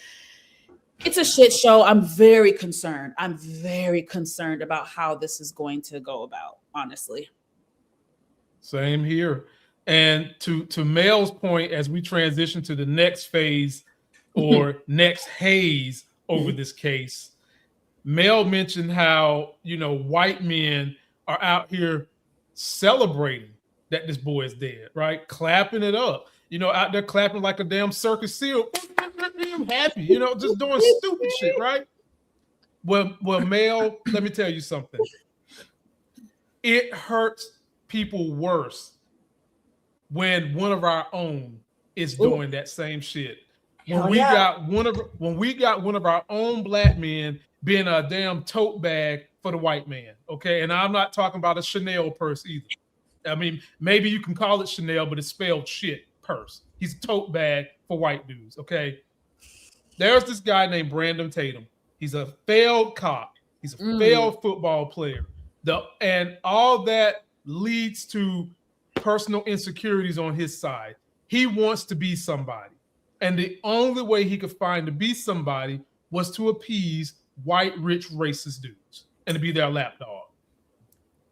it's a shit show. I'm very concerned. I'm very concerned about how this is going to go about, honestly. Same here. And to Mel's point, as we transition to the next phase or next haze over this case, Mel mentioned how, white men are out here celebrating that this boy is dead, right? Clapping it up, out there clapping like a damn circus seal. I'm happy, just doing stupid shit, right? Well, Mel, let me tell you something. It hurts people worse when one of our own is doing that same shit. When we got one of our own black men being a damn tote bag for the white man, okay? And I'm not talking about a Chanel purse either. I mean, maybe you can call it Chanel, but it's spelled shit purse. He's a tote bag for white dudes, okay? There's this guy named Brandon Tatum. He's a failed cop. He's a failed football player. And all that leads to personal insecurities on his side. He wants to be somebody. And the only way he could find to be somebody was to appease white, rich, racist dudes and to be their lapdog.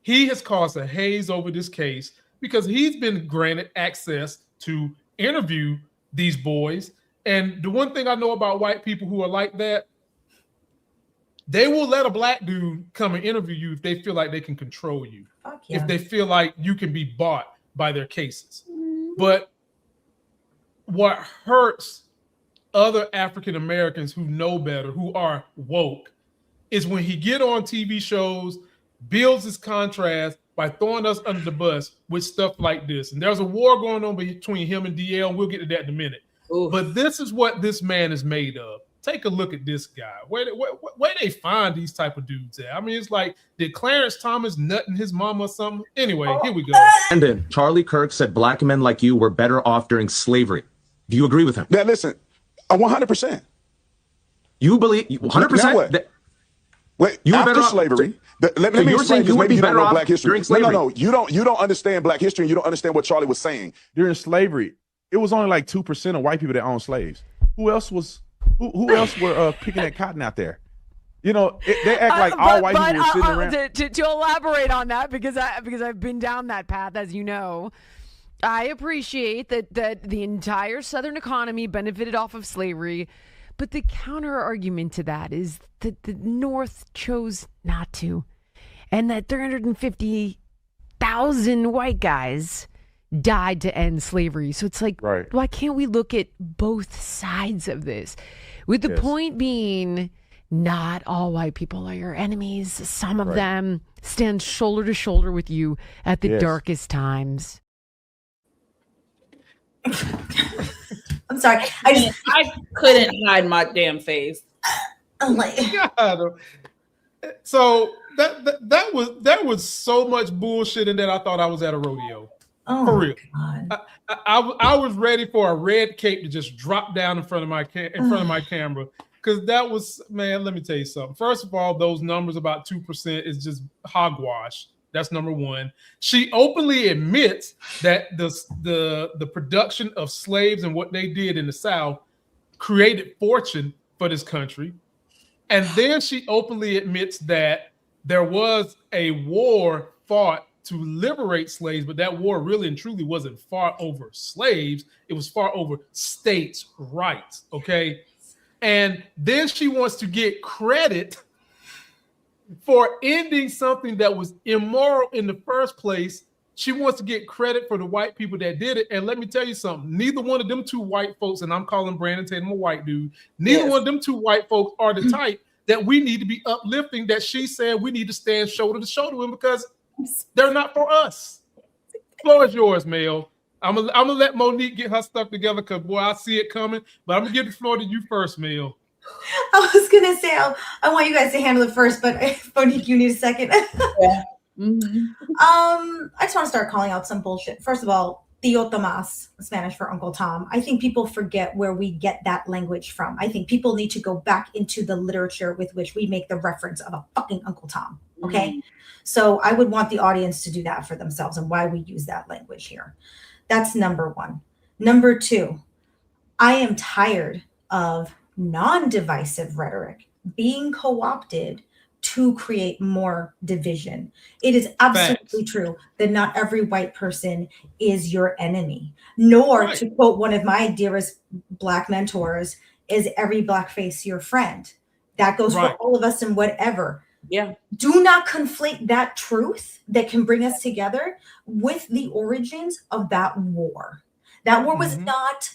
He has caused a haze over this case because he's been granted access to interview these boys. And the one thing I know about white people who are like that, they will let a black dude come and interview you if they feel like they can control you. If they feel like you can be bought by their cases. But what hurts other African Americans who know better, who are woke, is when he get on TV shows, builds his contrast by throwing us under the bus with stuff like this. And there's a war going on between him and DL, and we'll get to that in a minute. Ooh. But this is what this man is made of. Take a look at this guy. Where they find these type of dudes at? I mean, it's like, did Clarence Thomas nutting his mama or something? Anyway, here we go. And then Charlie Kirk said black men like you were better off during slavery. Do you agree with him? Yeah, listen, 100%. You believe 100%? Wait, you after slavery. Let me explain this. Maybe you don't know black history. No. You don't understand black history, and you don't understand what Charlie was saying. During slavery, it was only like 2% of white people that owned slaves. Who else was Who else were picking that cotton out there? You know, they act like all white people were sitting around. To elaborate on that, because I've been down that path, as you know, I appreciate that the entire Southern economy benefited off of slavery, but the counter argument to that is that the North chose not to, and that 350,000 white guys died to end slavery. So it's like, why can't we look at both sides of this? With the point being, not all white people are your enemies. Some of them stand shoulder to shoulder with you at the darkest times. I'm sorry. I couldn't hide my damn face. I'm like, God. So that was so much bullshit in that I thought I was at a rodeo. Oh, for real. God. I was ready for a red cape to just drop down in front of my camera. Because that was, man, let me tell you something. First of all, those numbers about 2% is just hogwash. That's number one. She openly admits that the production of slaves and what they did in the South created fortune for this country. And then she openly admits that there was a war fought to liberate slaves, but that war really and truly wasn't fought over slaves. It was fought over states' rights, okay? And then she wants to get credit for ending something that was immoral in the first place. She wants to get credit for the white people that did it. And let me tell you something. Neither one of them two white folks, and I'm calling Brandon Tatum a white dude, neither one of them two white folks are the type that we need to be uplifting, that she said we need to stand shoulder to shoulder with, because they're not for us. The floor is yours, Mel. I'm gonna let Monique get her stuff together, because boy, I see it coming. But I'm gonna give the floor to you first, Mel. I was gonna say I want you guys to handle it first, but Monique, you need a second. I just want to start calling out some bullshit. First of all, Tío Tomás, Spanish for Uncle Tom. I think people forget where we get that language from. I think people need to go back into the literature with which we make the reference of a fucking Uncle Tom. Okay, so I would want the audience to do that for themselves and why we use that language here. That's number one. Number two, I am tired of non-divisive rhetoric being co-opted to create more division. It is absolutely true that not every white person is your enemy, nor, to quote one of my dearest Black mentors, is every Black face your friend. That goes for all of us and whatever. Yeah. Do not conflate that truth that can bring us together with the origins of that war. That war was not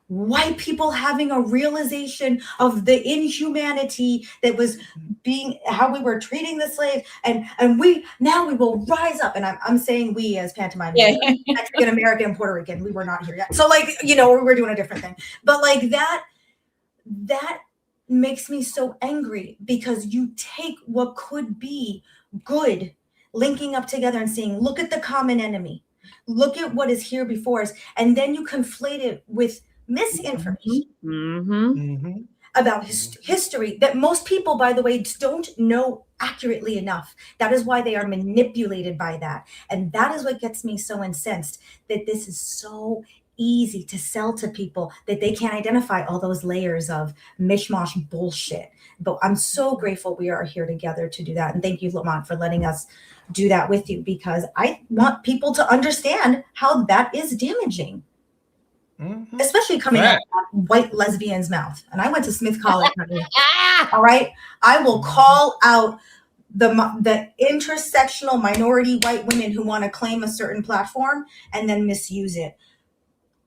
white people having a realization of the inhumanity that was being, how we were treating the slaves, and we will rise up. And I'm saying we as pantomime, Mexican American and Puerto Rican, we were not here yet. So we're doing a different thing. But that makes me so angry, because you take what could be good, linking up together and saying, look at the common enemy, look at what is here before us, and then you conflate it with misinformation about history that most people, by the way, don't know accurately enough. That is why they are manipulated by that. And that is what gets me so incensed, that this is so easy to sell to people that they can't identify all those layers of mishmash bullshit. But I'm so grateful we are here together to do that. And thank you, Lamont, for letting us do that with you, because I want people to understand how that is damaging. Especially coming out of that white lesbian's mouth. And I went to Smith College. All right. I will call out the intersectional minority white women who want to claim a certain platform and then misuse it.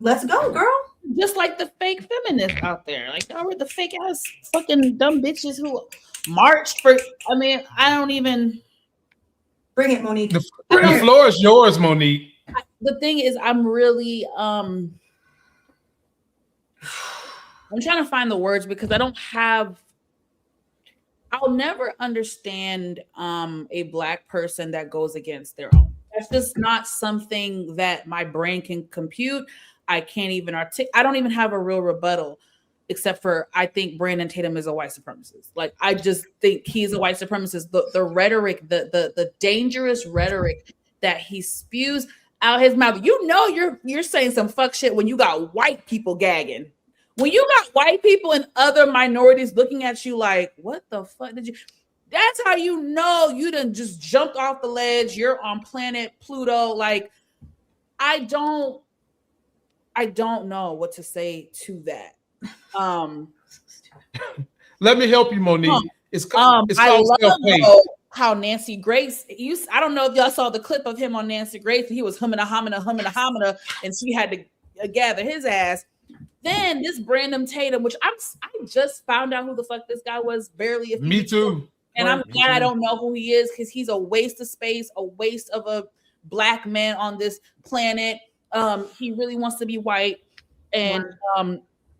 Let's go, girl. Just like the fake feminists out there. Like, y'all were the fake ass fucking dumb bitches who marched for, I don't even. Bring it, Monique. The floor is yours, Monique. The thing is, I'm really, I'm trying to find the words, because I'll never understand a Black person that goes against their own. That's just not something that my brain can compute. I can't even I don't even have a real rebuttal, except for I think Brandon Tatum is a white supremacist. Like, I just think he's a white supremacist. The rhetoric, the dangerous rhetoric that he spews out his mouth. You're saying some fuck shit when you got white people gagging. When you got white people and other minorities looking at you like, what the fuck did you? That's how you know you done just jumped off the ledge. You're on planet Pluto. Like, I don't know what to say to that. Let me help you, Monique. It's called self-hate. How Nancy Grace, I don't know if y'all saw the clip of him on Nancy Grace, and he was humming a homina, and she had to gather his ass. Then this Brandon Tatum, which I just found out who the fuck this guy was barely. Me too. And I'm glad I don't know who he is, because he's a waste of space, a waste of a black man on this planet. He really wants to be white.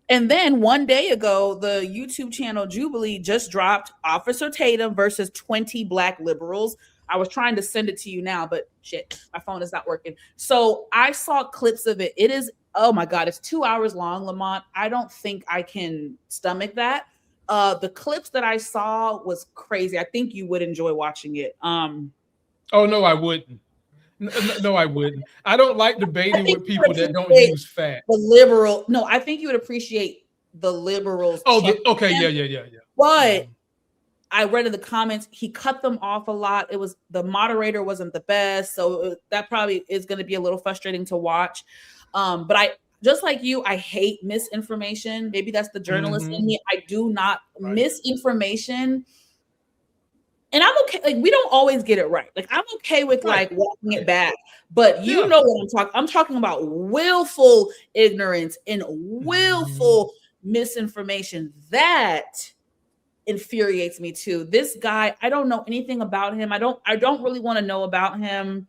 And then one day ago, the YouTube channel Jubilee just dropped Officer Tatum versus 20 black liberals. I was trying to send it to you now, but shit, my phone is not working. So I saw clips of it. It is, oh my God, it's 2 hours long, Lamont. I don't think I can stomach that. The clips that I saw was crazy. I think you would enjoy watching it. Oh, no, I wouldn't. No, I wouldn't. I don't like debating with people that don't use facts. I think you would appreciate the liberals. Okay, yeah. But I read in the comments, he cut them off a lot. It was, the moderator wasn't the best, so that probably is going to be a little frustrating to watch. But I, just like you, I hate misinformation. Maybe that's the journalist in me. I do not misinformation. And I'm okay. Like, we don't always get it right. Like, I'm okay with like walking it back. But you know what I'm talking. I'm talking about willful ignorance and willful misinformation. That infuriates me too. This guy, I don't know anything about him. I don't really want to know about him.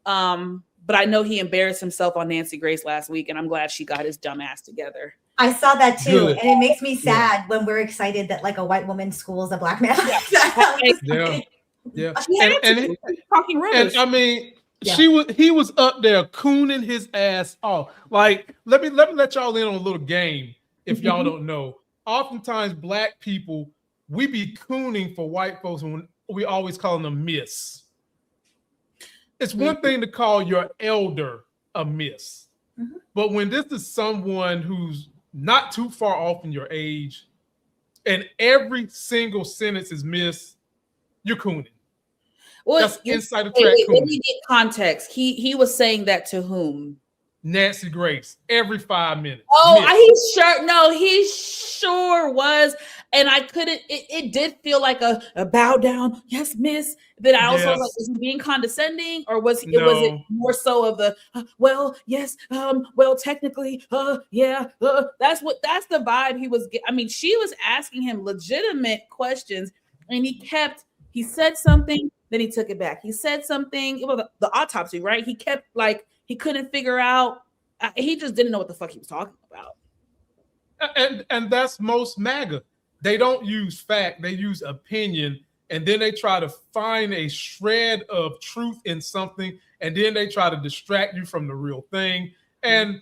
But I know he embarrassed himself on Nancy Grace last week, and I'm glad she got his dumb ass together. I saw that too, and it makes me sad when we're excited that like a white woman schools a black man. Yeah. And I mean, he was up there cooning his ass off. Like, let me let y'all in on a little game. If y'all don't know, oftentimes black people, we be cooning for white folks when we always calling them miss. It's one thing to call your elder a miss, but when this is someone who's not too far off in your age, and every single sentence is miss, you're cooning. Well, that's insider track cooning. Let me get context. He was saying that to whom? Nancy Grace, every 5 minutes. Oh, he sure was. And I couldn't, it did feel like a bow down, yes, miss. That I also was like, was he being condescending, or was it more so of the well, yes, well, technically, that's the vibe he was getting. I mean, she was asking him legitimate questions, and he said something, then he took it back. He said something, it was the autopsy, right? He kept like, he couldn't figure out. He just didn't know what the fuck he was talking about. And that's most MAGA. They don't use fact. They use opinion. And then they try to find a shred of truth in something. And then they try to distract you from the real thing. And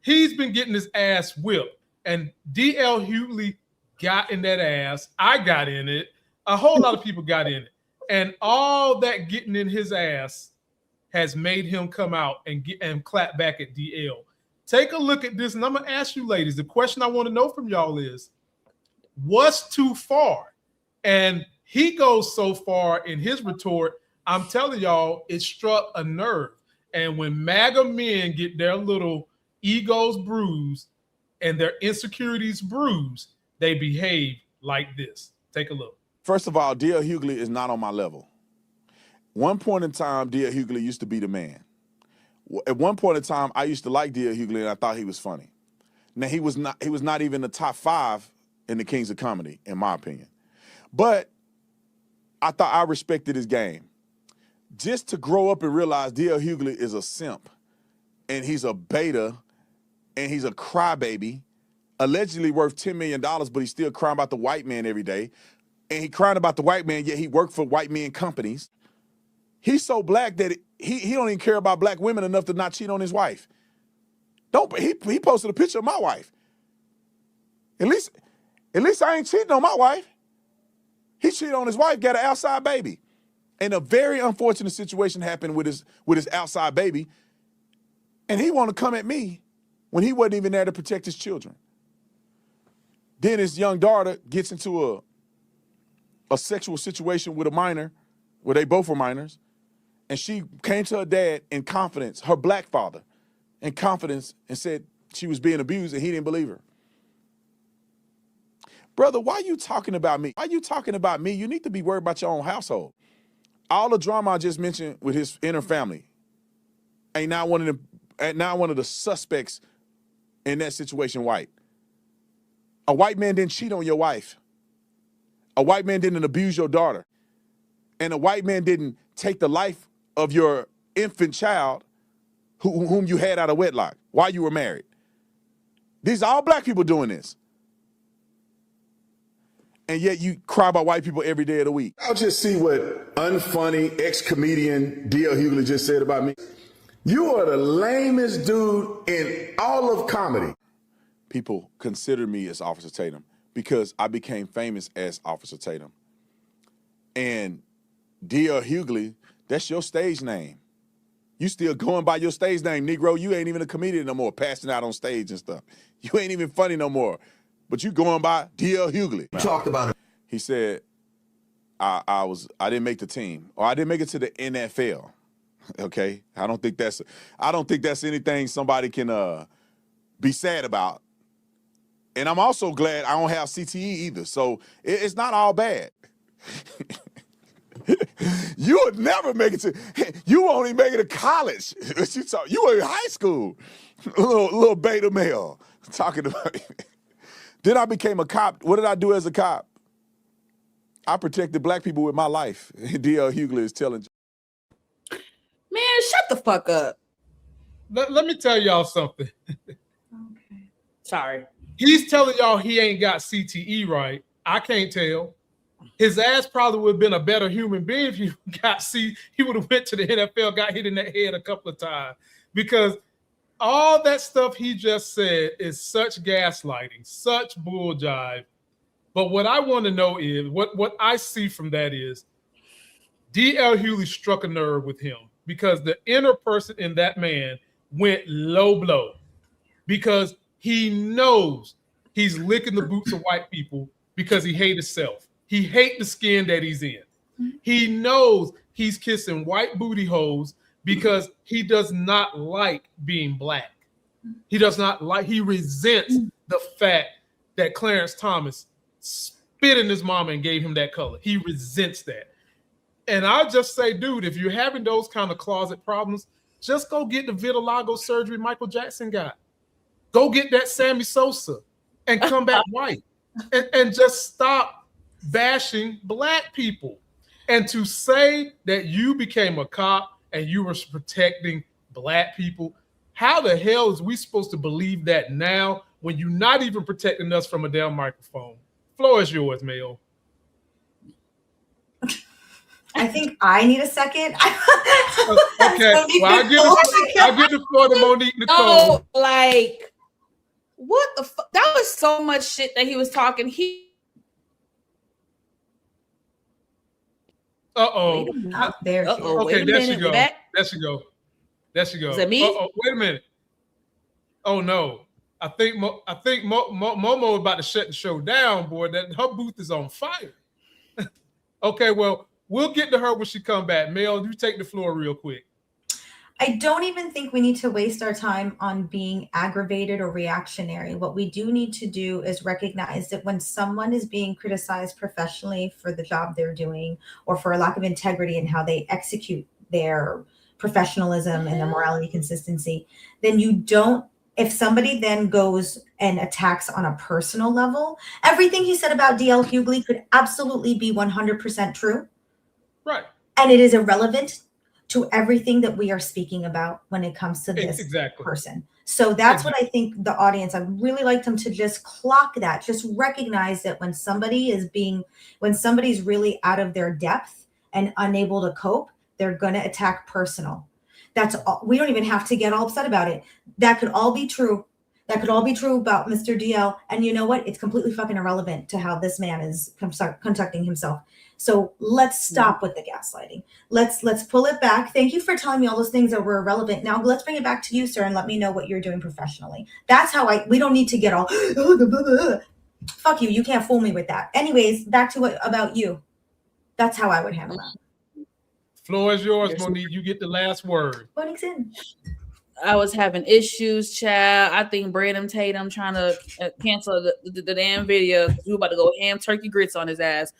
he's been getting his ass whipped. And D.L. Hughley got in that ass. I got in it. A whole lot of people got in it. And all that getting in his ass has made him come out and clap back at DL. Take a look at this, and I'm going to ask you ladies, the question I want to know from y'all is, what's too far? And he goes so far in his retort, I'm telling y'all, it struck a nerve. And when MAGA men get their little egos bruised and their insecurities bruised, they behave like this. Take a look. First of all, D.L. Hughley is not on my level. One point in time, D.L. Hughley used to be the man. At one point in time, I used to like D.L. Hughley, and I thought he was funny. Now, he was not even the top 5 in the Kings of Comedy, in my opinion. But I thought I respected his game. Just to grow up and realize D.L. Hughley is a simp, and he's a beta, and he's a crybaby, allegedly worth $10 million, but he's still crying about the white man every day. And he crying about the white man, yet he worked for white men companies. He's so black that he don't even care about black women enough to not cheat on his wife. He posted a picture of my wife. At least I ain't cheating on my wife. He cheated on his wife, got an outside baby. And a very unfortunate situation happened with his outside baby. And he want to come at me when he wasn't even there to protect his children. Then his young daughter gets into a sexual situation with a minor, where they both were minors, and she came to her dad in confidence, her black father, in confidence, and said she was being abused, and he didn't believe her. Brother, why are you talking about me? Why are you talking about me? You need to be worried about your own household. All the drama I just mentioned with his inner family ain't not one of the suspects in that situation white. A white man didn't cheat on your wife. A white man didn't abuse your daughter. And a white man didn't take the life of your infant child whom you had out of wedlock while you were married. These are all black people doing this. And yet you cry about white people every day of the week. I'll just see what unfunny ex-comedian D.L. Hughley just said about me. You are the lamest dude in all of comedy. People consider me as Officer Tatum because I became famous as Officer Tatum. And D.L. Hughley, that's your stage name. You still going by your stage name, Negro. You ain't even a comedian no more, passing out on stage and stuff. You ain't even funny no more. But you going by D.L. Hughley. You talked about it. He said, I didn't make the team, or I didn't make it to the NFL. Okay, I don't think that's anything somebody can be sad about. And I'm also glad I don't have CTE either, so it's not all bad. You would never make it to. You won't even make it to college. You were in high school, little beta male talking about it. Then I became a cop. What did I do as a cop? I protected black people with my life. D.L. Hughley is telling. Man, shut the fuck up. Let me tell y'all something. Okay. Sorry. He's telling y'all he ain't got CTE right. I can't tell. His ass probably would have been a better human being if he he would have went to the NFL, got hit in the head a couple of times. Because all that stuff he just said is such gaslighting, such bull jive. But what I want to know is, what I see from that is D.L. Hughley struck a nerve with him because the inner person in that man went low blow because he knows he's licking the boots of white people because he hates himself. He hates the skin that he's in. He knows he's kissing white booty holes because he does not like being black. He resents the fact that Clarence Thomas spit in his mama and gave him that color. He resents that. And I'll just say, dude, if you're having those kind of closet problems, just go get the vitiligo surgery Michael Jackson got. Go get that Sammy Sosa and come back white. And just stop bashing black people. And to say that you became a cop and you were protecting black people, how the hell is we supposed to believe that now when you're not even protecting us from a damn microphone? Floor is yours, Mel. I think I need a second. Okay, well, I'll give the floor to Monique Nicole. Oh, like, what the fuck? That was so much shit that he was talking. Uh-oh. Okay, there she go. There she go. Is that me? Wait a minute. Oh no. I think Momo is about to shut the show down, boy. That her booth is on fire. Okay, well, we'll get to her when she come back. Mel, you take the floor real quick. I don't even think we need to waste our time on being aggravated or reactionary. What we do need to do is recognize that when someone is being criticized professionally for the job they're doing or for a lack of integrity in how they execute their professionalism and their morality consistency, then you don't, if somebody then goes and attacks on a personal level, everything he said about D.L. Hughley could absolutely be 100% true. Right. And it is irrelevant to everything that we are speaking about when it comes to this person. So that's what I think the audience, I really like them to just clock that, just recognize that when somebody's really out of their depth and unable to cope, they're going to attack personal. That's all. We don't even have to get all upset about it. That could all be true. That could all be true about Mr. DL. And you know what? It's completely fucking irrelevant to how this man is conducting himself. So let's stop with the gaslighting. Let's pull it back. Thank you for telling me all those things that were irrelevant. Now let's bring it back to you, sir, and let me know what you're doing professionally. That's how we don't need to get all, fuck you. You can't fool me with that. Anyways, back to what about you. That's how I would handle that. Floor is yours, Monique. You get the last word. Monique's in. I was having issues, child. I think Brandon Tatum trying to cancel the damn video. We about to go ham turkey grits on his ass.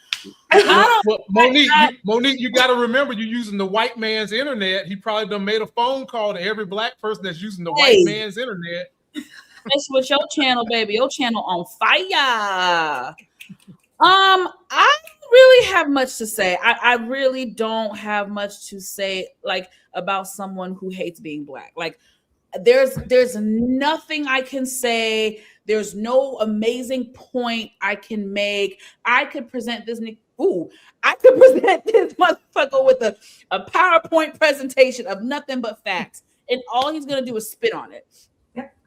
Well, Monique, you got to remember you're using the white man's internet. He probably done made a phone call to every black person that's using the white man's internet. That's with your channel, baby. Your channel on fire. I don't really have much to say. I really don't have much to say, like, about someone who hates being black. Like, there's nothing I can say. There's no amazing point I can make. I could present this motherfucker with a PowerPoint presentation of nothing but facts, and all he's gonna do is spit on it.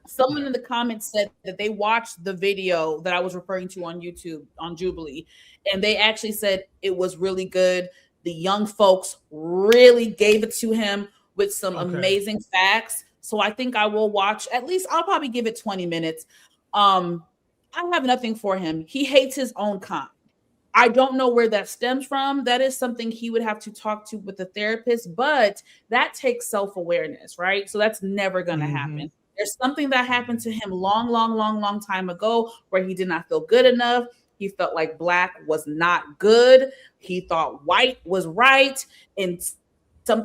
Someone in the comments said that they watched the video that I was referring to on YouTube on Jubilee, and they actually said it was really good. The young folks really gave it to him with some amazing facts. So I think I will watch, at least I'll probably give it 20 minutes. I have nothing for him. He hates his own kind. I don't know where that stems from. That is something he would have to talk to with a therapist, but that takes self-awareness, right? So that's never going to happen. There's something that happened to him long time ago where he did not feel good enough. He felt like black was not good. He thought white was right. And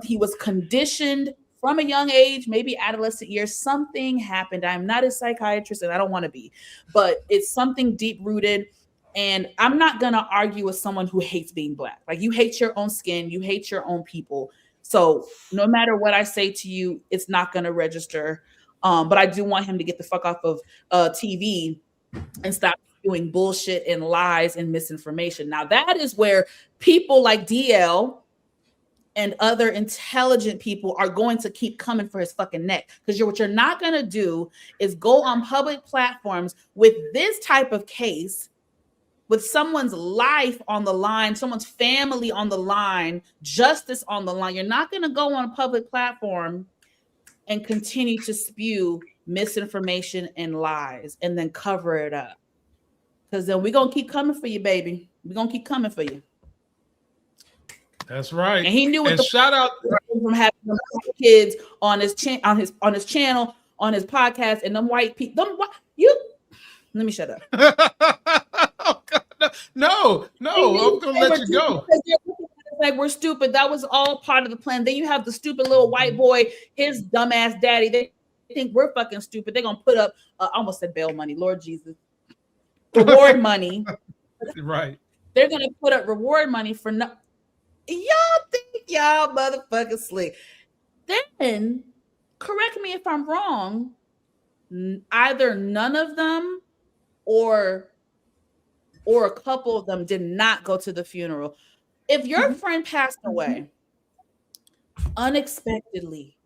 he was conditioned from a young age, maybe adolescent years. Something happened. I'm not a psychiatrist and I don't want to be, but it's something deep rooted. And I'm not going to argue with someone who hates being black. Like, you hate your own skin. You hate your own people. So no matter what I say to you, it's not going to register. But I do want him to get the fuck off of TV and stop doing bullshit and lies and misinformation. Now, that is where people like DL and other intelligent people are going to keep coming for his fucking neck. Because what you're not going to do is go on public platforms with this type of case, with someone's life on the line, someone's family on the line, justice on the line. You're not going to go on a public platform and continue to spew misinformation and lies and then cover it up. Because then we're going to keep coming for you, baby. We're going to keep coming for you. That's right. And he knew what shout out from having kids on his channel, on his podcast, and them white people. Let me shut up. No, I'm gonna let you go. Like, we're stupid. That was all part of the plan. Then you have the stupid little white boy, his dumbass daddy. They think we're fucking stupid. They're gonna put up I almost said bail money, Lord Jesus. Reward money. Right. They're gonna put up reward money for y'all think y'all motherfucking slick. Then, correct me if I'm wrong, either none of them or a couple of them did not go to the funeral. If your friend passed away unexpectedly,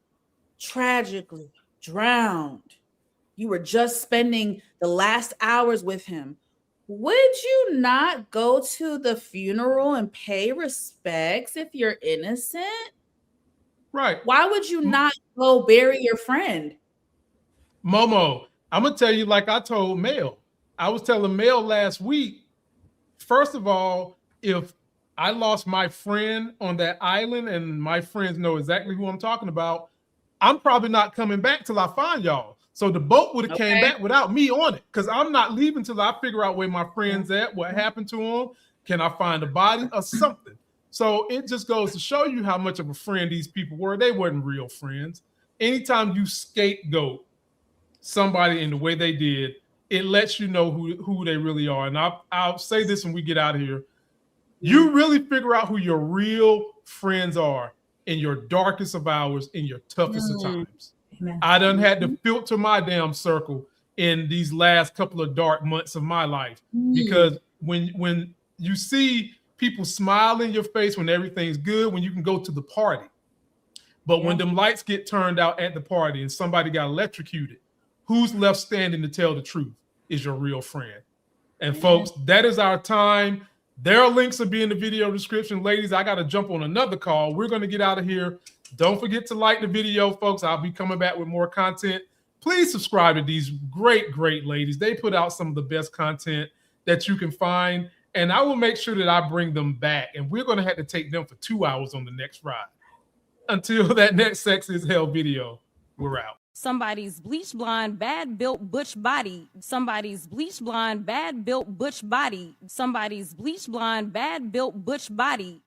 tragically, drowned, you were just spending the last hours with him, would you not go to the funeral and pay respects if you're innocent? Right. Why would you not go bury your friend? Momo, I'm going to tell you like I told Mel. I was telling Mel last week, first of all, if I lost my friend on that island and my friends know exactly who I'm talking about, I'm probably not coming back till I find y'all. So the boat would have came back without me on it, because I'm not leaving till I figure out where my friend's at, what happened to him, can I find a body or something. So it just goes to show you how much of a friend these people were. They weren't real friends. Anytime you scapegoat somebody in the way they did, it lets you know who they really are. And I'll say this when we get out of here. You really figure out who your real friends are in your darkest of hours, in your toughest of times. Amen. I done had to filter my damn circle in these last couple of dark months of my life, because when you see people smile in your face when everything's good, when you can go to the party, but when them lights get turned out at the party and somebody got electrocuted, who's left standing to tell the truth is your real friend. And folks, that is our time. Their links will be in the video description. Ladies, I got to jump on another call. We're going to get out of here. Don't forget to like the video, folks. I'll be coming back with more content. Please subscribe to these great ladies. They put out some of the best content that you can find. And I will make sure that I bring them back. And we're going to have to take them for 2 hours on the next ride. Until that next Sex is Hell video, we're out. Somebody's bleach blonde, bad built butch body. Somebody's bleach blonde, bad built butch body. Somebody's bleach blonde, bad built butch body.